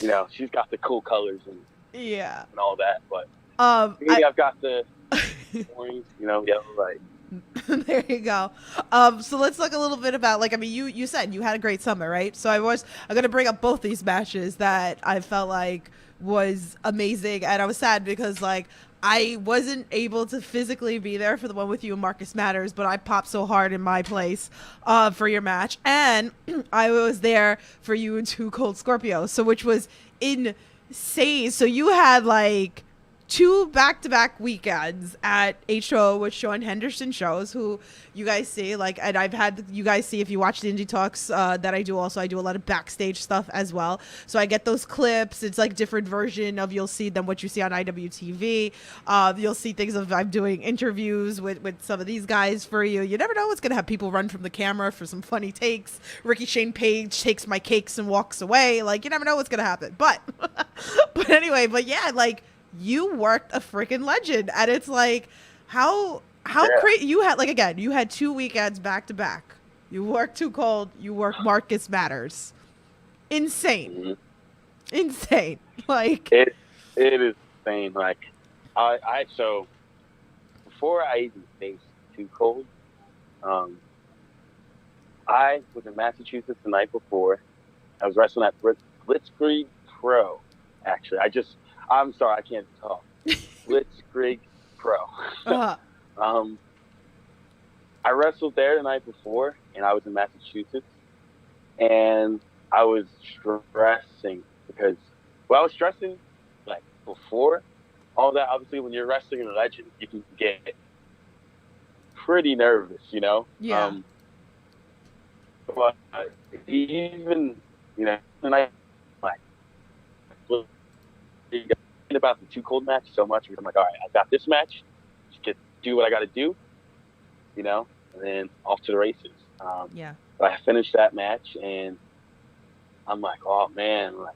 know, she's got the cool colors and all that. But I've got the orange, you know, yellow light. There you go. So let's talk a little bit about, like, I mean, you said you had a great summer, right? So I'm going to bring up both these matches that I felt like was amazing. And I was sad because, like, I wasn't able to physically be there for the one with you and Marcus Matters, but I popped so hard in my place for your match. And I was there for you and Two Cold Scorpios, so which was insane. So you had, like, 2 back-to-back weekends at H2O with Sean Henderson shows, who you guys see, like, and I've had you guys see if you watch the Indie Talks that I do. Also, I do a lot of backstage stuff as well, so I get those clips. It's like different version of you'll see than what you see on IWTV. You'll see things of I'm doing interviews with some of these guys for you. You never know what's gonna have people run from the camera for some funny takes. Ricky Shane Page takes my cakes and walks away. Like, you never know what's gonna happen. But anyway, yeah, like, you worked a freaking legend, and it's like how crazy you had. Like, again, you had 2 weekends back to back. You worked Too Cold. You worked Marcus Matters. Insane, insane. Like it is insane. Like I so before I even faced Too Cold, I was in Massachusetts the night before. I was wrestling at Blitzkrieg Pro. Actually, I'm sorry, I can't talk. Blitzkrieg Pro. I wrestled there the night before, and I was in Massachusetts, and I was stressing because Well, I was stressing like before all that. Obviously, when you're wrestling a legend, you can get pretty nervous, you know. Yeah. But even and I like about the Too Cold match so much because I'm like, all right, I got this match, just get do what I got to do, and then off to the races. Yeah. But I finished that match, and I'm like, oh man, like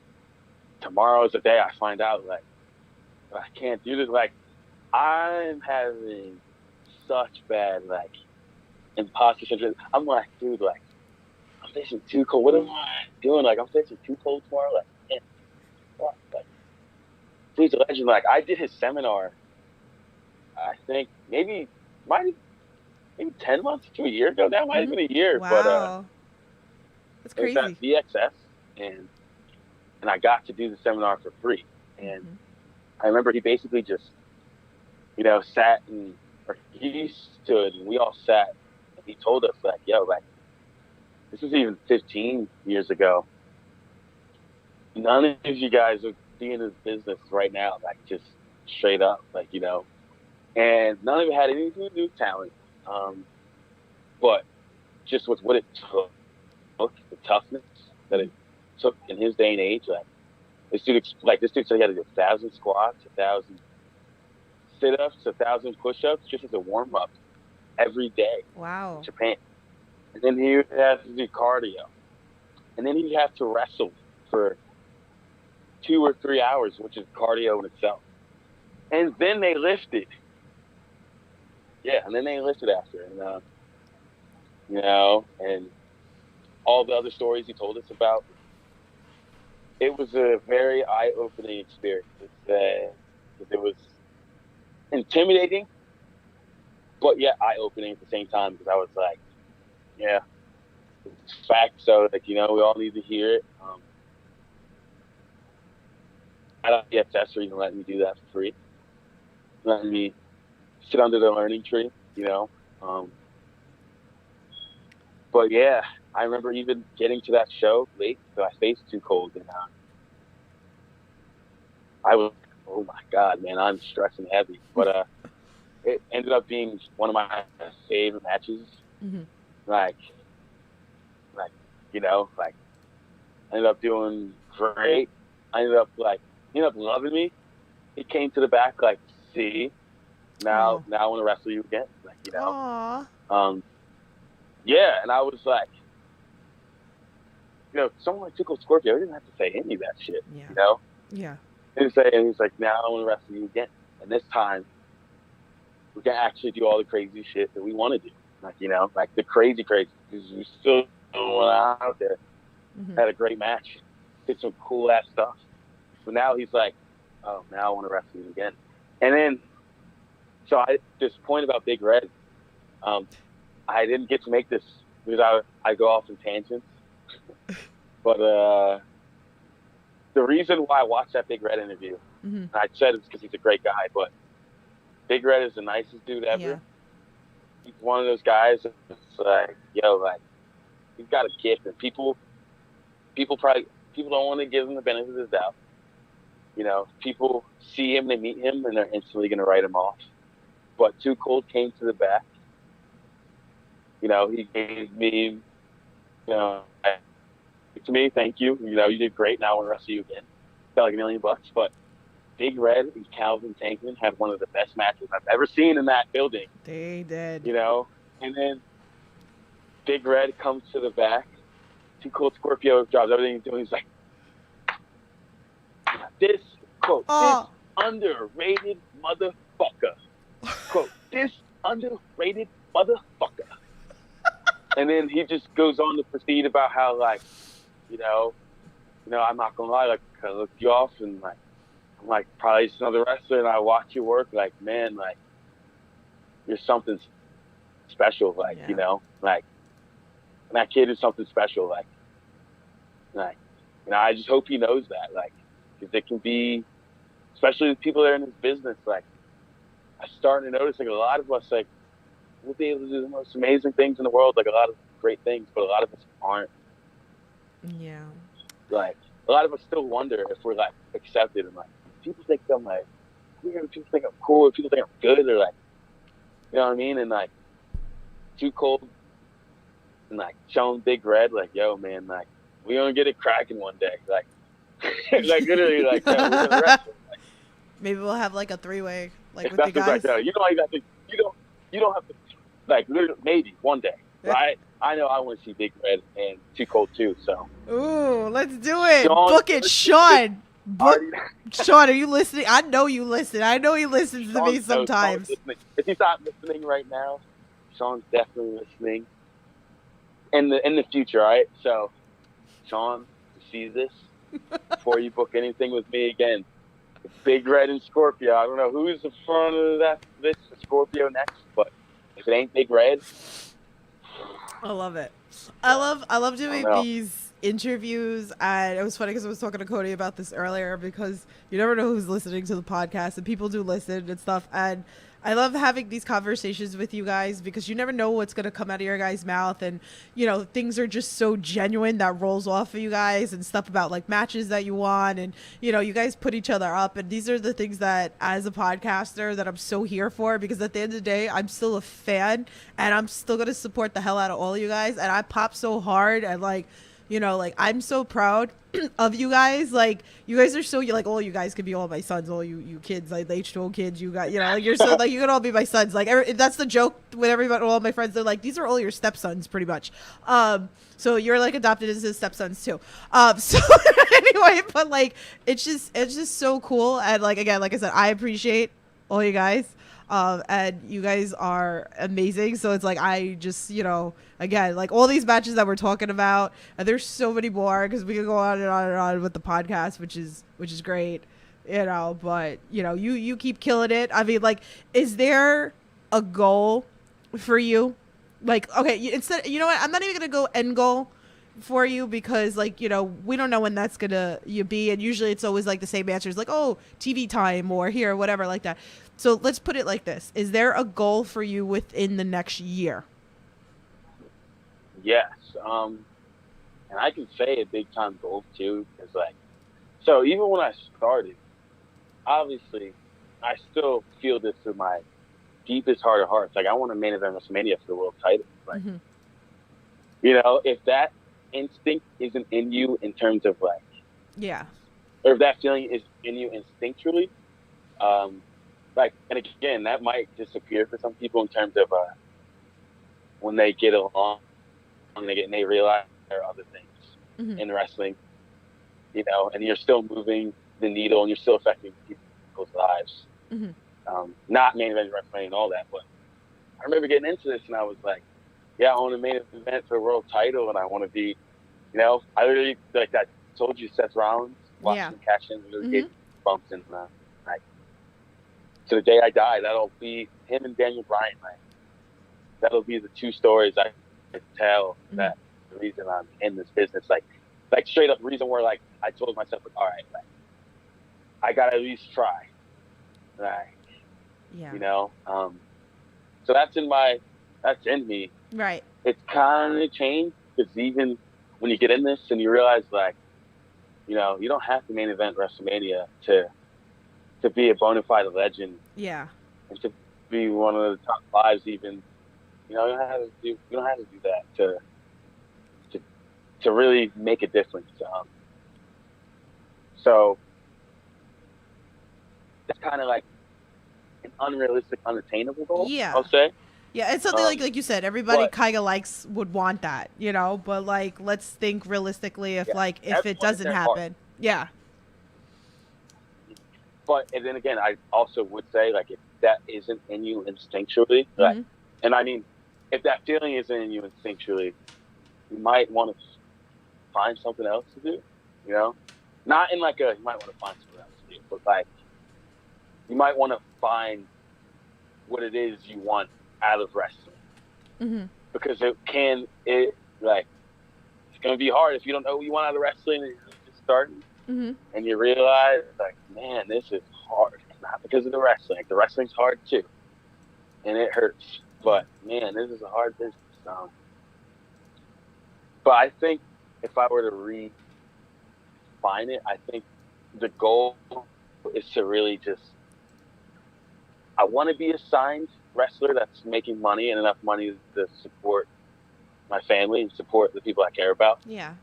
tomorrow is the day I find out like I can't do this. Like I'm having such bad like imposter syndrome. I'm like, dude, like I'm facing Too Cold. What am I doing? Like I'm facing Too Cold tomorrow. Like, man, fuck. Like, dude's a legend. Like I did his seminar. I think maybe 10 months to a year ago. That might have Mhm. been a year, but Wow. That's it was at crazy. VXS, and I got to do the seminar for free. And Mhm. I remember he basically just sat or he stood and we all sat and he told us like, yo, like this was even 15 years ago. None of you guys would be in this business right now, like just straight up, like and none of it had anything to do with talent, but just with what it took, the toughness that it took in his day and age. This dude said he had to do 1,000 squats, 1,000 sit-ups, 1,000 push-ups just as a warm-up every day in Wow. Japan. And then he would have to do cardio. And then he'd have to wrestle for 2 or 3 hours, which is cardio in itself. And then they lifted. Yeah, and then they lifted after. And all the other stories he told us about. It was a very eye-opening experience. It was intimidating, but yet eye-opening at the same time because I was like, yeah, it's fact. So like we all need to hear it. I don't get tests for even letting me do that for free, letting me sit under the learning tree. But yeah, I remember even getting to that show late, so I faced Too Cold, and I was, oh my god, man, I'm stressing heavy. But it ended up being one of my favorite matches. Mhm. Like, like like I ended up doing great. I ended up like he ended up loving me. He came to the back like, see, now Oh. now I want to wrestle you again. Like, Aw. um, yeah, and I was like, someone like Tickle Scorpio, he didn't have to say any of that shit, Yeah. you know. Yeah. And he's like, now I want to wrestle you again, and this time we can actually do all the crazy shit that we want to do, like like the crazy, because we still went out there, Mhm. had a great match, did some cool ass stuff. But now he's like, oh, now I want to wrestle you again, and then this point about Big Red, um, I didn't get to make this because I go off in tangents, but the reason why I watched that Big Red interview, Mhm. I said it's because he's a great guy, but Big Red is the nicest dude Yeah. ever. He's one of those guys that's like, like he's got a gift, and people don't want to give him the benefit of the doubt. People see him, they meet him, and they're instantly going to write him off. But Too Cold came to the back. He gave me, to me, thank you. You did great. Now I want to wrestle you again. Felt like $1,000,000, but Big Red and Calvin Tankman had one of the best matches I've ever seen in that building. They did. And then Big Red comes to the back. Too Cold Scorpio drops everything he's doing. He's like, this, quote, this Oh. underrated motherfucker. Quote, this underrated motherfucker. And then he just goes on to proceed about how, like, I'm not gonna lie, like, I looked you off, and like, I'm like probably just another wrestler, and I watch you work, like, man, like, you're something special, like, Yeah. like, and that kid is something special, like, I just hope he knows that, like, because it can be, especially with people that are in this business, like, I'm starting to notice, like, a lot of us, like, we'll be able to do the most amazing things in the world, like, a lot of great things, but a lot of us aren't, Yeah. like, a lot of us still wonder if we're like accepted and like people think I'm like weird, people think I'm cool, people think I'm good, or like you know what I mean, and like Too Cold and like showing Big Red like yo man like we gonna get it cracking one day like like literally like yo, we're gonna wrestle. Like, Maybe we'll have like a 3-way like if with the that's like guys. you don't have to you don't have to like literally maybe one day, right? I know I want to see Big Red and Too Cold too, so. Ooh, let's do it. Sean, Book it, Sean. already, Sean, are you listening? I know you listen. I know he listens to me Sean sometimes. if he's not listening right now, Sean's definitely listening in the future, all right? So, Sean, you see this before you book anything with me again. Big Red and Scorpio. I don't know who's in front of this Scorpio next, but if it ain't Big Red, I love it. I love doing these interviews, and it was funny because I was talking to Cody about this earlier because you never know who's listening to the podcast, and people do listen and stuff, and I love having these conversations with you guys because you never know what's going to come out of your guys' mouth, and you know things are just so genuine that rolls off of you guys, and stuff about like matches that you want, and you know you guys put each other up, and these are the things that as a podcaster that I'm so here for, because at the end of the day I'm still a fan and I'm still going to support the hell out of all of you guys, and I pop so hard, and like you know, like I'm so proud of you guys. Like you guys are so like all you guys could be all my sons, all you kids, like the H2O kids. You got, you know, like you're so like you could all be my sons. Like that's the joke with everybody. All my friends, they're like, these are all your stepsons, pretty much. So you're like adopted as his stepsons too. So anyway, but like it's just so cool, and like again, like I said, I appreciate all you guys. And you guys are amazing. So it's like, I just, you know, again, like all these matches that we're talking about, and there's so many more because we can go on and on and on with the podcast, which is great, you know, but you know, you keep killing it. I mean, like, is there a goal for you? Like, okay, instead, you know what? I'm not even going to go end goal for you because like, you know, we don't know when that's gonna be, and usually it's always like the same answers, like, oh, TV time or here, whatever, like that. So let's put it like this. Is there a goal for you within the next year? Yes. And I can say a big time goal too is like, so even when I started, obviously I still feel this in my deepest heart of hearts. Like I want to main event WrestleMania for the world title. Like, you know, if that instinct isn't in you in terms of like, yeah, or if that feeling is in you instinctually, like, and again, that might disappear for some people in terms of when they get along, and they realize there are other things in wrestling, you know, and you're still moving the needle and you're still affecting people's lives. Not main event WrestleMania and all that, but I remember getting into this and I was like, yeah, I want a main event for a world title, and I want to be, you know, I literally, like I told you, Seth Rollins, watching him cash in, really get bumps in like, to the day I die, that'll be him and Daniel Bryan. Like, that'll be the two stories I tell that the reason I'm in this business. Like straight up reason where like I told myself, like, all right, like, I gotta at least try. Like, you know, so that's in me. Right. It's kind of changed because even when you get in this and you realize like, you know, you don't have to main event WrestleMania to be a bona fide legend. Yeah. And to be one of the top fives even, you know, you don't have to do that to really make a difference. So that's kind of like an unrealistic, unattainable goal, I'll say. Yeah, it's something like you said, everybody kind of would want that, you know, but like, let's think realistically if it doesn't happen. Yeah. But, and then again, I also would say, like, if that isn't in you instinctually, like, and I mean, if that feeling isn't in you instinctually, you might want to find something else to do, you know? Not in like you might want to find something else to do, but like, you might want to find what it is you want out of wrestling. Because it's going to be hard if you don't know what you want out of wrestling and you're just starting. And you realize, like, man, this is hard. It's not because of the wrestling. Like, the wrestling's hard too, and it hurts. But man, this is a hard business. But I think if I were to define it. I think the goal is to really just, I want to be a signed wrestler that's making money and enough money to support my family and support the people I care about. Yeah.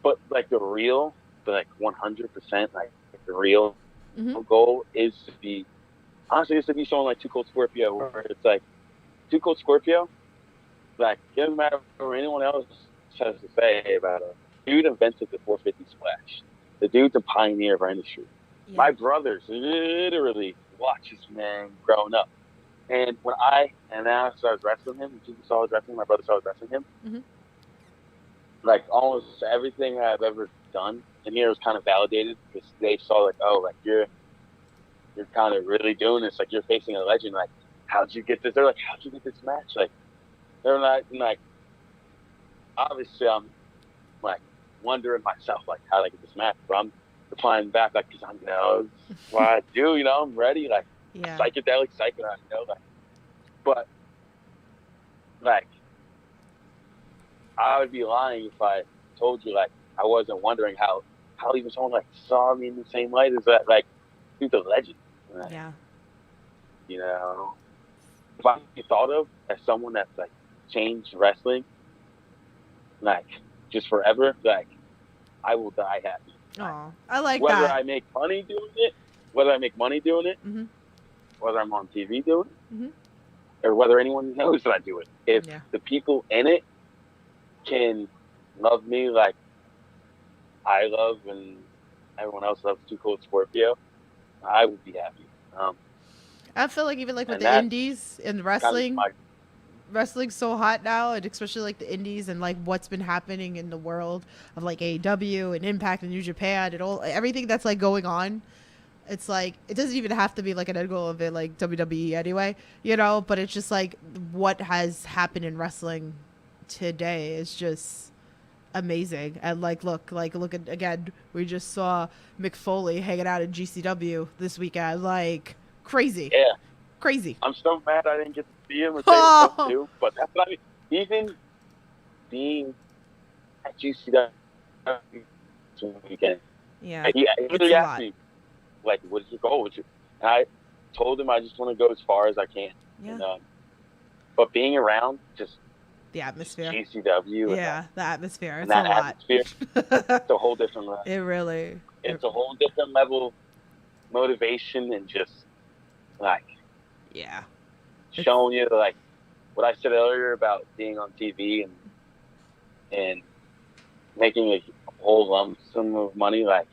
But like the real, like 100%, like the real Mm-hmm. goal is to be, honestly, is to be someone like Too Cold Scorpio, where it's like Too Cold Scorpio, like it doesn't matter what anyone else has to say about it. Dude invented the 450 splash. The dude's a pioneer of our industry. Yeah. My brothers literally watched this man growing up. And when I started wrestling him, people saw I was wrestling, my brother saw I was wrestling him, Mm-hmm. like almost everything I've ever done in here was kind of validated because they saw like, oh, like you're kind of really doing this. Like you're facing a legend. Like, how'd you get this? They're like, how'd you get this match? Like, they're not like, obviously I'm like wondering myself, like, how did I get this match? But I'm replying back, like, because I know what I do, you know, I'm ready, like, Yeah. psychedelic, you know, like, but, like, I would be lying if I told you, like, I wasn't wondering how even someone, like, saw me in the same light as that, like, dude's a legend. Like, Yeah. you know, if I be thought of as someone that's, like, changed wrestling, like, just forever, like, I will die happy. Oh, I like whether that. I make money doing it, whether Mm-hmm. whether I'm on TV doing it, Mm-hmm. or whether anyone knows that I do it. If the people in it can love me like I love and everyone else loves Too Cold Scorpio, I would be happy. I feel like even like with the indies and wrestling, wrestling's so hot now, and especially like the indies and like what's been happening in the world of like AEW and Impact and New Japan and everything that's like going on. It's like it doesn't even have to be like an end goal of it like WWE anyway, you know, but it's just like what has happened in wrestling today is just amazing. And like look at again, we just saw Mick Foley hanging out in GCW this weekend, like crazy. Yeah. Crazy. I'm so mad I didn't get to see him or say what's up too, but that's not even being at GCW weekend. Yeah. He literally asked me, like, what is your goal? And I told him I just want to go as far as I can. Yeah. And, but being around just the atmosphere, GCW, yeah, the atmosphere, it's that a lot. atmosphere, it's a whole different level. It's a whole different level of motivation and just like, yeah, showing you like what I said earlier about being on TV and making a whole lump sum of money. Like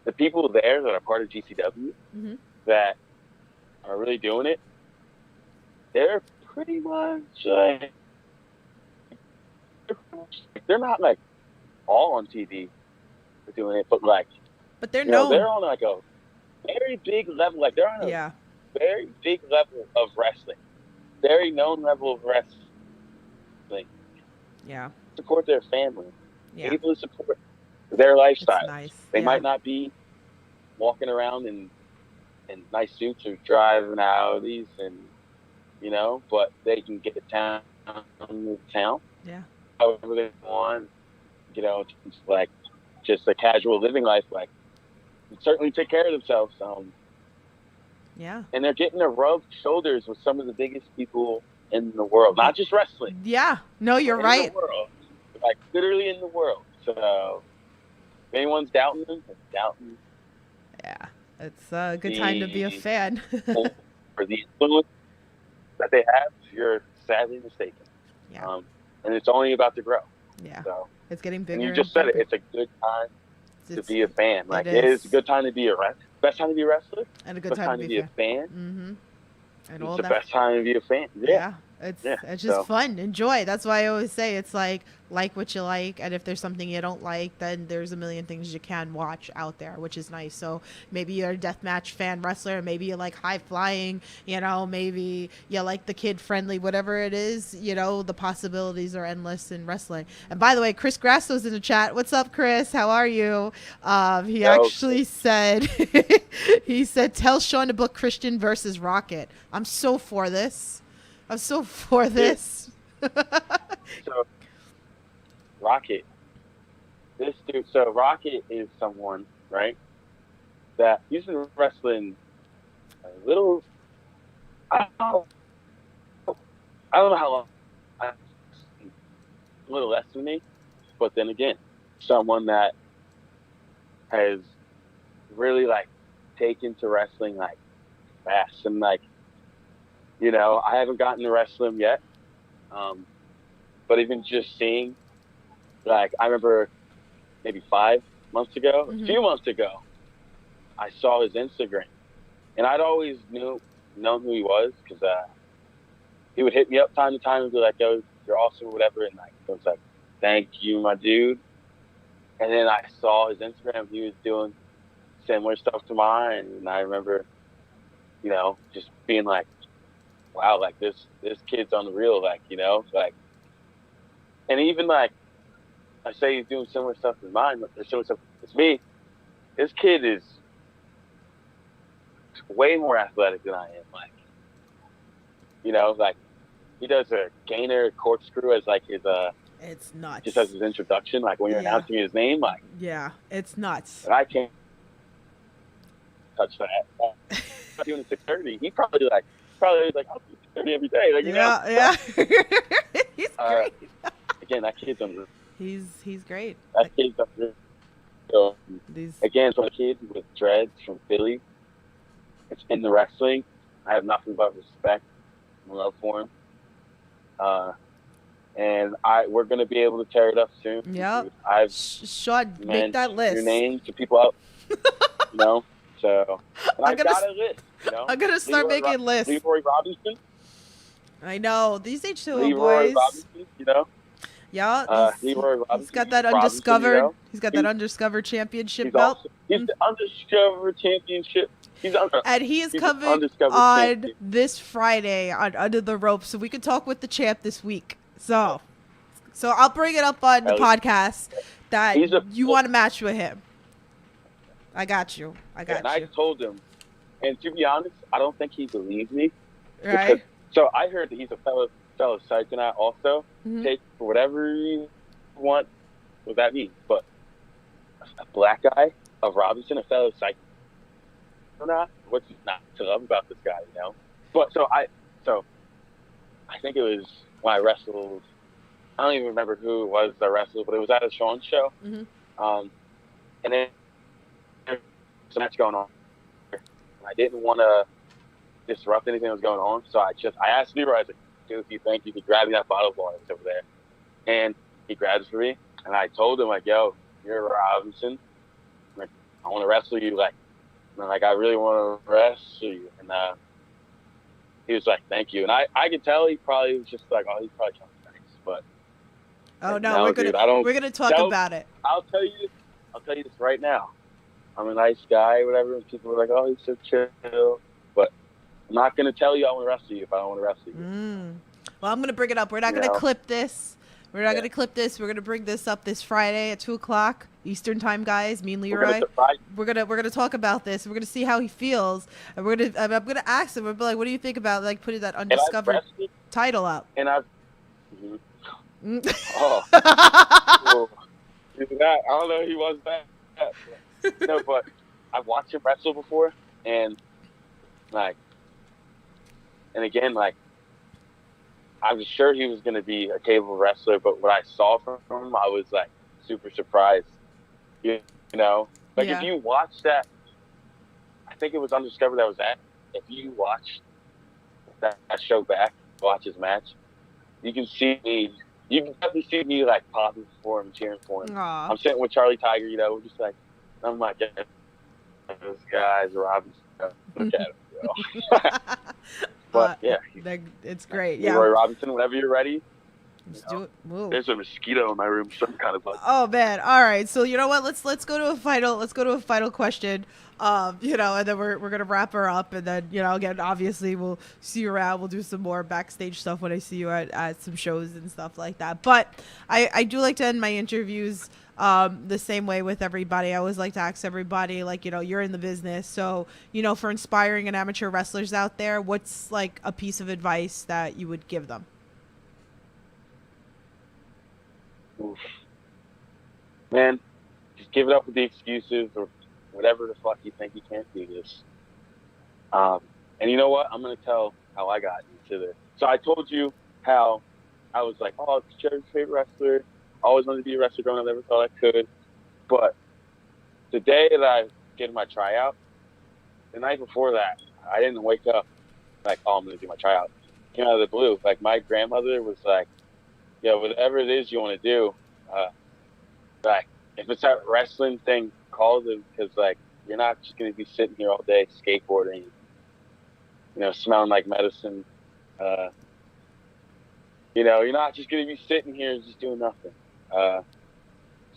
the people there that are part of GCW that are really doing it, they're pretty much like, they're not like all on TV for doing it, but like, but they're known. They're on like a very big level. Like they're on a very big level of wrestling, very known level of wrestling. Yeah. Support their family. Yeah. Able to support their lifestyle. Nice. They might not be walking around in nice suits or driving Audis and, you know, but they can get to town. Yeah. However they want, you know, it's like just a casual living life, like certainly take care of themselves. Yeah. And they're getting to rub shoulders with some of the biggest people in the world, not just wrestling. Yeah. No, you're right. In the world. Like literally in the world. So if anyone's doubting them, it's doubting. Yeah. It's a good time to be a fan. For the influence that they have, you're sadly mistaken. Yeah. And it's only about to grow. Yeah. So it's getting bigger. And you just said it. It's a good time to be a fan. Like it is a good time to be a wrestler. Best time to be a wrestler. And a good time to be a fan. Mm-hmm. And it's the best time to be a fan. Yeah. It's just fun. Enjoy. That's why I always say it's like what you like, and if there's something you don't like, then there's a million things you can watch out there, which is nice. So maybe you're a deathmatch fan wrestler, maybe you like high flying, you know, maybe you like the kid friendly, whatever it is, you know, the possibilities are endless in wrestling. And by the way, Chris Grasso's in the chat. What's up, Chris? How are you? He actually said he said tell Sean to book Kristian versus Rocket. I'm so for this. So Rocket, this dude. So Rocket is someone, right? That he's been wrestling a little. I don't know. I don't know how long. A little less than me, but then again, someone that has really like taken to wrestling like fast and like I haven't gotten to wrestle him yet, but even just seeing like I remember maybe 5 months ago, a few months ago, I saw his Instagram, and I'd always known who he was because he would hit me up time to time and be like, "Yo, you're awesome," or whatever, and like I was like, "Thank you, my dude." And then I saw his Instagram; he was doing similar stuff to mine, and I remember, just being like, "Wow, like this kid's unreal," like like, and even like I say he's doing similar stuff to mine, but there's similar stuff to me. This kid is way more athletic than I am. Like, like he does a gainer corkscrew as like his It's nuts. just as his introduction, like when you're announcing his name, like it's nuts. and I can't touch that. Doing a 630, he probably I'll do 630 every day. Like yeah. He's great. Again, that kid's unreal. He's great. That kid's unreal. So, again, from a kid with dreads from Philly, it's in the wrestling. I have nothing but respect and love for him. And we're gonna be able to tear it up soon. Yep. I've make that list. Your name to people out. So I got a list. I'm gonna start making lists. Leroy Robinson. I know these H2O Leroy boys. Robinson, Yeah, Leroy Robinson. He's got that undiscovered. He's got that undiscovered championship belt. He's the undiscovered championship. And he is coming on this Friday on Under the Ropes, so we can talk with the champ this week. So I'll bring it up on the podcast that you want to match with him. I got you. And I told him, and to be honest, I don't think he believes me. Right. So I heard that he's a fellow Psychonaut also. Take for whatever you want what that means. But a black guy, a Robinson, a fellow Psychonaut, what's not to love about this guy, But so I think it was when I wrestled, I don't even remember who it was that wrestled, but it was at a Sean show. And then there's a match going on. I didn't want to disrupt anything that was going on, so I asked Leroy, I was like, "Dude, if you think you could grab me that bottle of water that's over there?" And he grabs for me, and I told him, like, "Yo, you're Robinson. Like, I want to wrestle you. Like, I really want to wrestle you." And he was like, "Thank you." And I could tell he probably was just like, "Oh, he's probably trying to be nice." But we're gonna talk about it. I'll tell you this right now. I'm a nice guy, whatever. And people are like, "Oh, he's so chill," but I'm not gonna tell you I want to wrestle you if I don't want to wrestle you. Well, I'm gonna bring it up. We're not gonna clip this. We're not gonna clip this. We're gonna bring this up this Friday at 2:00 Eastern time, guys. Me and Leroy. We're gonna talk about this. We're gonna see how he feels, and I'm gonna ask him. We'll be like, "What do you think about like putting that undiscovered title up?" And I've. Oh. I don't know. He was that. No, but I've watched him wrestle before, and again, I was sure he was going to be a capable wrestler, but what I saw from him, I was like super surprised. If you watch that, I think it was Undiscovered that was at. If you watch that show back, watch his match, you can see me. You can definitely see me like popping for him, cheering for him. Aww. I'm sitting with Charlie Tiger, we're just like, I'm like, this guy's Robinson. Look at him, But it's great. Leroy Robinson, whenever you're ready. Let's do it. Whoa. There's a mosquito in my room, some kind of bug. Oh man! All right, so you know what? Let's go to a final. Let's go to a final question. And then we're gonna wrap her up, and then again, obviously we'll see you around. We'll do some more backstage stuff when I see you at some shows and stuff like that. But I do like to end my interviews the same way with everybody. I always like to ask everybody, like, you're in the business, so for inspiring and amateur wrestlers out there, what's like a piece of advice that you would give them? Oof. man, just give it up with the excuses or whatever the fuck you think you can't do this. And you know what? I'm going to tell how I got into this. So I told you how I was like, oh, it's Jerry's favorite wrestler. Always wanted to be a wrestler growing up. Never thought I could. But the day that I did my tryout, the night before that, I didn't wake up like, oh, I'm going to do my tryout. It came out of the blue. Like, my grandmother was like, yeah, whatever it is you want to do, like, if it's that wrestling thing, call them, because, like, you're not just going to be sitting here all day skateboarding, smelling like medicine. You're not just going to be sitting here and just doing nothing.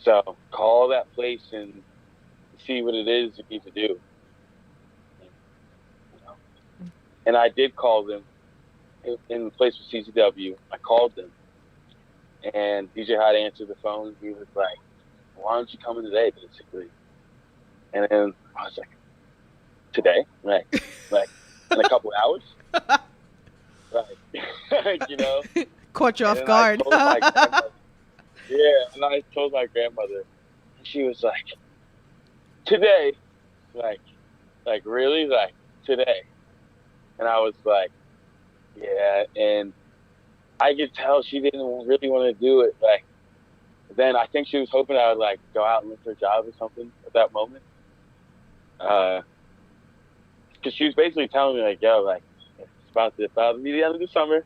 So call that place and see what it is you need to do. And I did call them in the place with CCW. I called them, and DJ Hyde answered the phone. He was like, why don't you come in today, basically? And then I was like, today? Like in a couple hours? Like, Caught you off guard. And I told my grandmother, and she was like, today? Like really? Like, today? And I was like, yeah. And I could tell she didn't really want to do it. Like, then I think she was hoping I would, like, go out and look for a job or something at that moment. Because she was basically telling me, like, yo, like, it's about to be the end of the summer.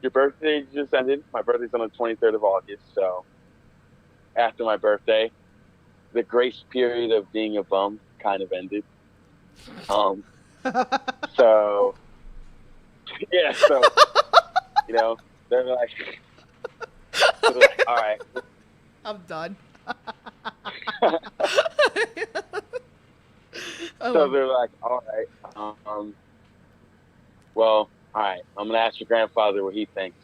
Your birthday just ended. My birthday's on the 23rd of August. So after my birthday, the grace period of being a bum kind of ended. So, yeah, so, they're like, all right. I'm done. So they're like, all right, well, all right, I'm going to ask your grandfather what he thinks.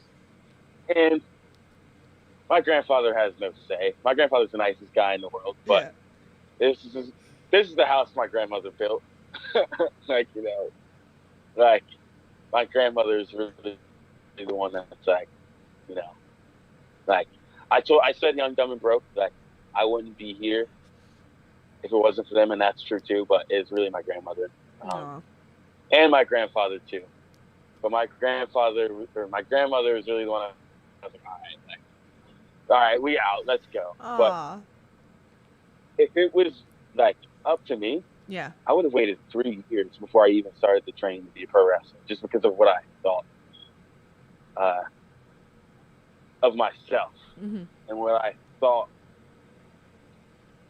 And my grandfather has no say. My grandfather's the nicest guy in the world, but this is the house my grandmother built. Like, my grandmother is really the one that's like, like, I said young, dumb, and broke, like, I wouldn't be here if it wasn't for them, and that's true too, but it's really my grandmother. And my grandfather too. But my grandmother is really the one I was like, all right, we out, let's go. Aww. But if it was, like, up to me, yeah, I would have waited 3 years before I even started to train to be a pro wrestler, just because of what I thought of myself. Mm-hmm. And what I thought,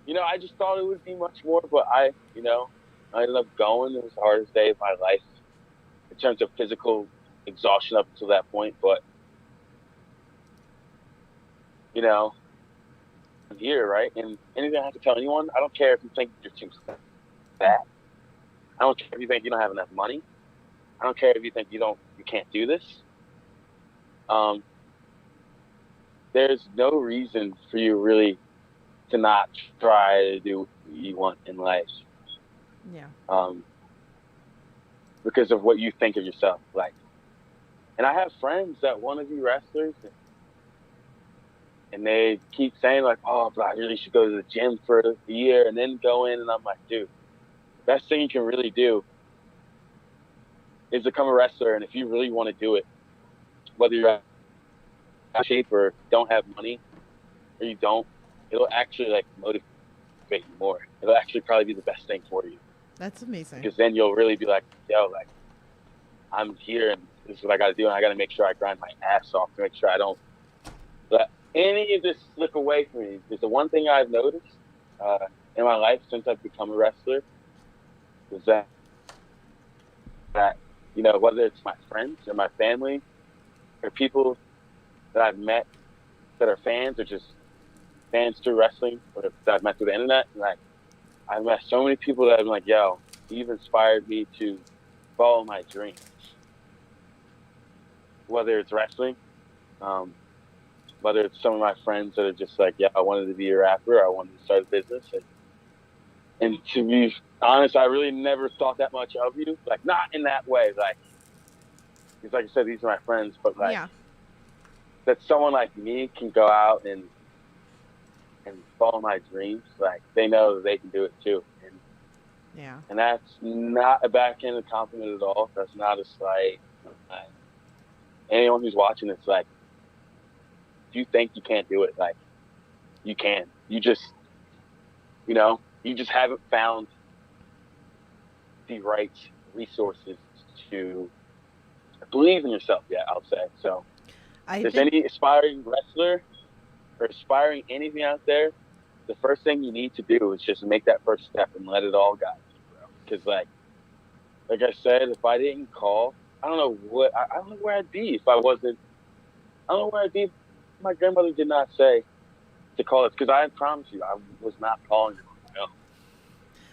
I just thought it would be much more, but I ended up going. It was the hardest day of my life in terms of physical exhaustion up until that point, but I'm here, right? And anything I have to tell anyone, I don't care if you think you're too fat. I don't care if you think you don't have enough money. I don't care if you think you can't do this. There's no reason for you really to not try to do what you want in life. Yeah. Because of what you think of yourself. Like, and I have friends that want to be wrestlers, and they keep saying, like, oh, but I really should go to the gym for a year and then go in. And I'm like, dude, the best thing you can really do is become a wrestler. And if you really want to do it, whether you're out of shape or don't have money or you don't, it'll actually, like, motivate you more. It'll actually probably be the best thing for you. That's amazing. Because then you'll really be like, yo, like, I'm here and this is what I got to do. And I got to make sure I grind my ass off to make sure I don't let any of this slip away from me. Because the one thing I've noticed in my life since I've become a wrestler is that whether it's my friends or my family or people that I've met that are fans or just fans through wrestling or that I've met through the internet, like, I've met so many people that I'm like, yo, you've inspired me to follow my dreams. Whether it's wrestling, whether it's some of my friends that are just like, yeah, I wanted to be a rapper, I wanted to start a business. And to be honest, I really never thought that much of you. Like, not in that way. Like, because like I said, these are my friends, but like, that someone like me can go out and and follow my dreams, like they know that they can do it too. Yeah. And that's not a backhanded compliment at all. That's not a slight. Like, anyone who's watching it's like, if you think you can't do it, like you can. You just, you just haven't found the right resources to believe in yourself yet, I'll say. So if there's any aspiring wrestler or aspiring anything out there, the first thing you need to do is just make that first step and let it all guide you, bro. Because like I said, if I didn't call, I don't know where I'd be if I wasn't. I don't know where I'd be if my grandmother did not say to call it. Because I promise you, I was not calling it on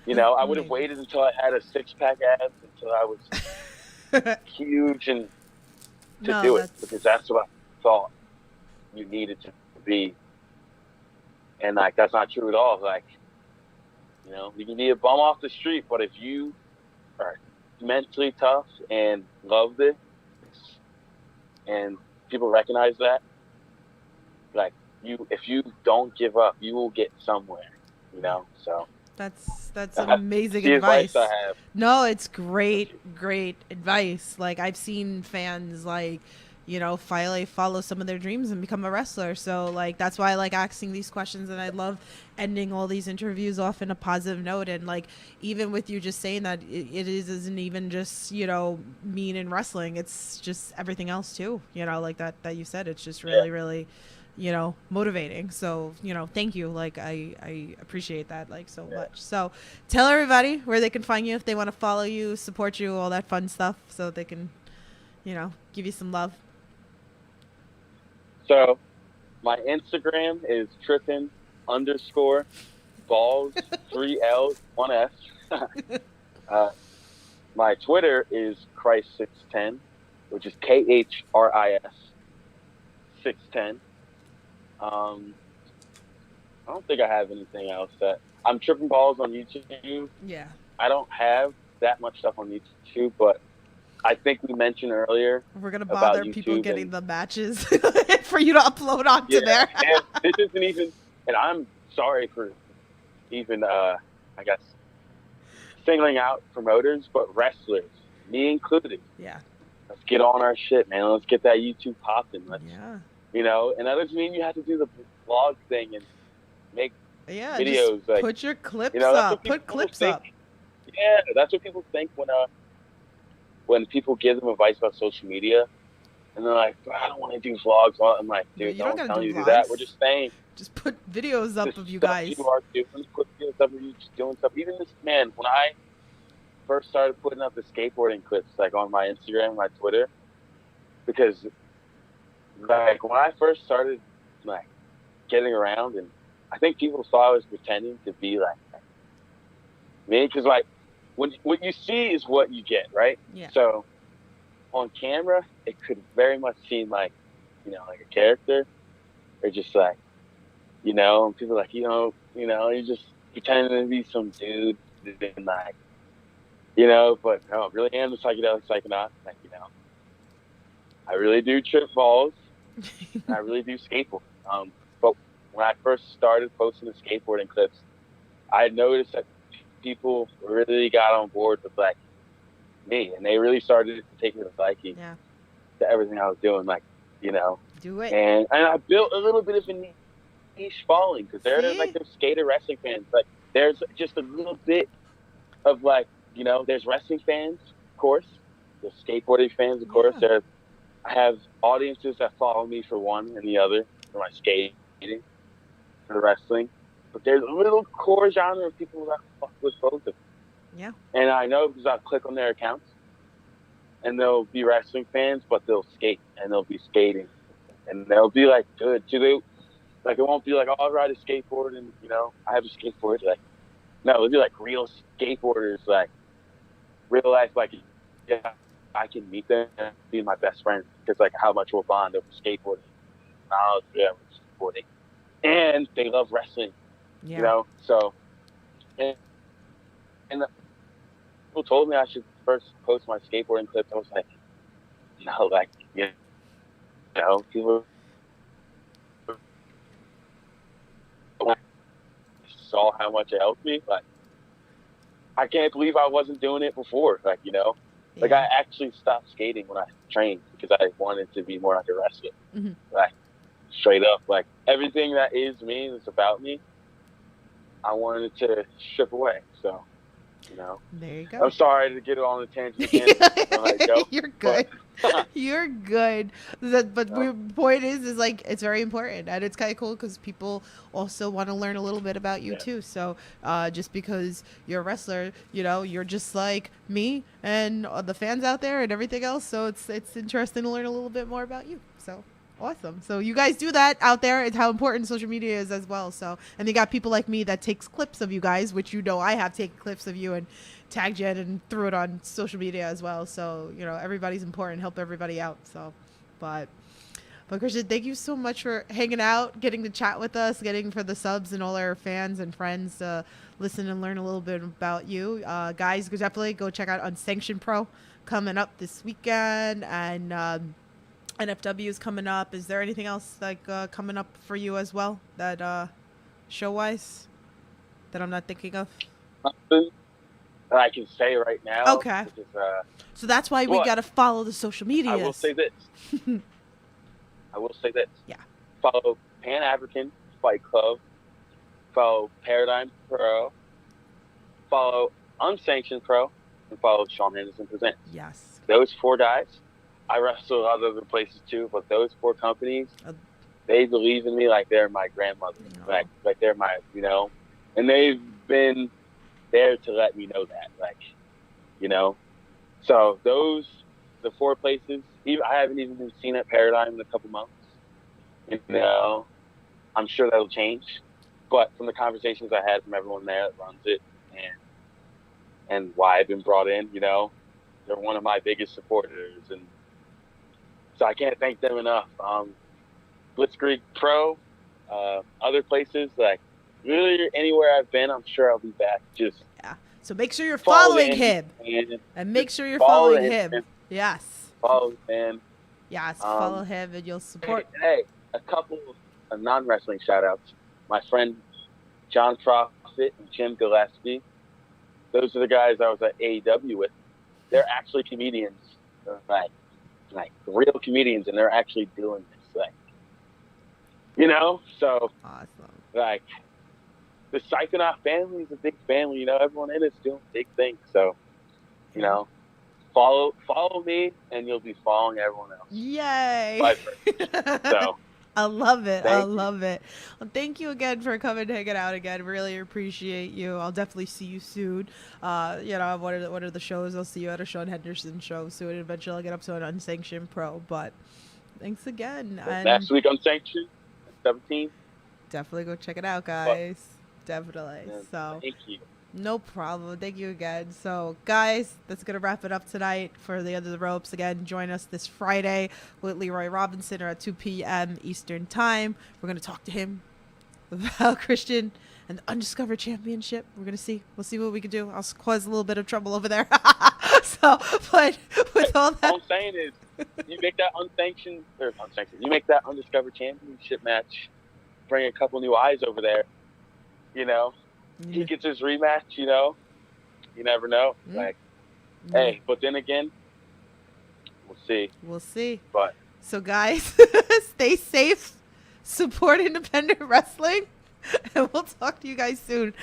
my own. I would have waited until I had a 6-pack abs, until I was huge and to do it, because that's what I thought you needed to be. And like that's not true at all. Like, you can be a bum off the street, but if you are mentally tough and love this, and people recognize that, like if you don't give up, you will get somewhere. So that's amazing advice. I have. No, it's great advice. Like I've seen fans like, finally follow some of their dreams and become a wrestler. So like that's why I like asking these questions, and I love ending all these interviews off in a positive note. And like even with you just saying that it isn't even just mean in wrestling, it's just everything else too. Like that you said, it's just really motivating. So thank you. Like I appreciate that like so much. So tell everybody where they can find you if they want to follow you, support you, all that fun stuff, so they can give you some love. So my Instagram is trippin_balls, 3 L's, 1 S. My Twitter is Christ610, which is KHRIS 610. I don't think I have anything else that I'm tripping balls on YouTube. Yeah. I don't have that much stuff on YouTube, but I think we mentioned earlier we're gonna bother people getting the matches for you to upload onto there. And this isn't even, and I'm sorry for even I guess singling out promoters, but wrestlers, me included. Yeah. Let's get on our shit, man. Let's get that YouTube popping. And that doesn't mean you have to do the vlog thing and make videos. Just put your clips up. Put clips up. Yeah, that's what people think when people give them advice about social media, and they're like, I don't want to do vlogs. I'm like, dude, no one's telling you to do that. We're just saying, just put videos up of you guys. You are doing, put videos up of you just doing stuff. Even this, man, when I first started putting up the skateboarding clips, like on my Instagram, my Twitter, because like when I first started like getting around, and I think people thought I was pretending to be like me, because like what you see is what you get, right? Yeah. So on camera, it could very much seem like, like a character, or just like, and people are like, you're just pretending to be some dude, and like, but no, I really am the psychedelic psychonaut. Like, I really do trip balls. I really do skateboard. But when I first started posting the skateboarding clips, I noticed that people really got on board with like me, and they really started to take me to liking to everything I was doing. Like, do it. And I built a little bit of a niche following, because they're like those skater wrestling fans. Like, there's just a little bit of like, there's wrestling fans, of course. There's skateboarding fans, of course. I have audiences that follow me for one and the other, for my skating, for wrestling. But there's a little core genre of people that fuck with both of them. Yeah. And I know because I'll click on their accounts, and they'll be wrestling fans, but they'll skate, and they'll be skating. And they'll be like good too. Like, it won't be like, oh, I'll ride a skateboard and, I have a skateboard. Like, no, it'll be like real skateboarders, like real life, like, I can meet them and be my best friends, because like how much we'll bond over skateboarding, knowledge, skateboarding, and they love wrestling, So, and people told me I should first post my skateboarding clips. I was like, people saw how much it helped me. Like, I can't believe I wasn't doing it before. Like, like I actually stopped skating when I trained because I wanted to be more like a wrestler. Mm-hmm. Like, straight up, like everything that is me, that's about me, I wanted to strip away. So, There you go. I'm sorry to get it on a tangent again. Go, You're good. but You're good. But the point is like it's very important, and it's kind of cool because people also want to learn a little bit about you too. So just because you're a wrestler, you're just like me and the fans out there and everything else. So it's interesting to learn a little bit more about you. So. Awesome. So you guys do that out there. It's how important social media is as well. So, and they got people like me that takes clips of you guys, which I have taken clips of you and tagged you and threw it on social media as well. So, everybody's important. Help everybody out. So, but Kristian, thank you so much for hanging out, getting to chat with us, getting for the subs and all our fans and friends to listen and learn a little bit about you. Guys, definitely go check out Unsanctioned Pro coming up this weekend, and NFW is coming up. Is there anything else coming up for you as well that show-wise that I'm not thinking of? Something that I can say right now. Okay. Is, so that's why we got to follow the social media. I will say this. Yeah. Follow Pan African Fight Club. Follow Paradigm Pro. Follow Unsanctioned Pro. And follow Sean Henderson Presents. Yes. Those 4 guys. I wrestle a lot of other places too, but those 4 companies, they believe in me like they're my grandmother, like they're my, and they've been there to let me know that, So the 4 places, I haven't even been seen at Paradigm in a couple months. I'm sure that'll change, but from the conversations I had from everyone there that runs it, and why I've been brought in, they're one of my biggest supporters, and so I can't thank them enough. Blitzkrieg Pro, other places, like really anywhere I've been, I'm sure I'll be back. So make sure you're following him, and make sure you're following him. Yes. Follow him. Yes, follow him, and you'll support. Hey, a couple of non-wrestling shout-outs. My friend John Profit and Jim Gillespie. Those are the guys I was at AEW with. They're actually comedians. They're like real comedians, and they're actually doing this, so awesome. Like the Psychonaut family is a big family, everyone in it's doing big things. So, follow me, and you'll be following everyone else. Yay! So I love it. Thank It. Well, thank you again for coming and hanging out again. Really appreciate you. I'll definitely see you soon. What are the shows? I'll see you at a Sean Henderson show soon. Eventually I'll get up to an Unsanctioned Pro. But thanks again. And next week Unsanctioned, 17. Definitely go check it out, guys. Definitely. So thank you. No problem. Thank you again. So, guys, that's going to wrap it up tonight for the Under the Ropes. Again, join us this Friday with Leroy Robinson at 2 p.m. Eastern Time. We're going to talk to him about Kristian and the Undiscovered Championship. We're going to see. We'll see what we can do. I'll cause a little bit of trouble over there. But with all that. All I'm saying is, you make that unsanctioned, you make that Undiscovered Championship match, bring a couple new eyes over there, He gets his rematch, you never know. Hey, but then again, we'll see. We'll see. But so, guys, stay safe, support independent wrestling, and we'll talk to you guys soon.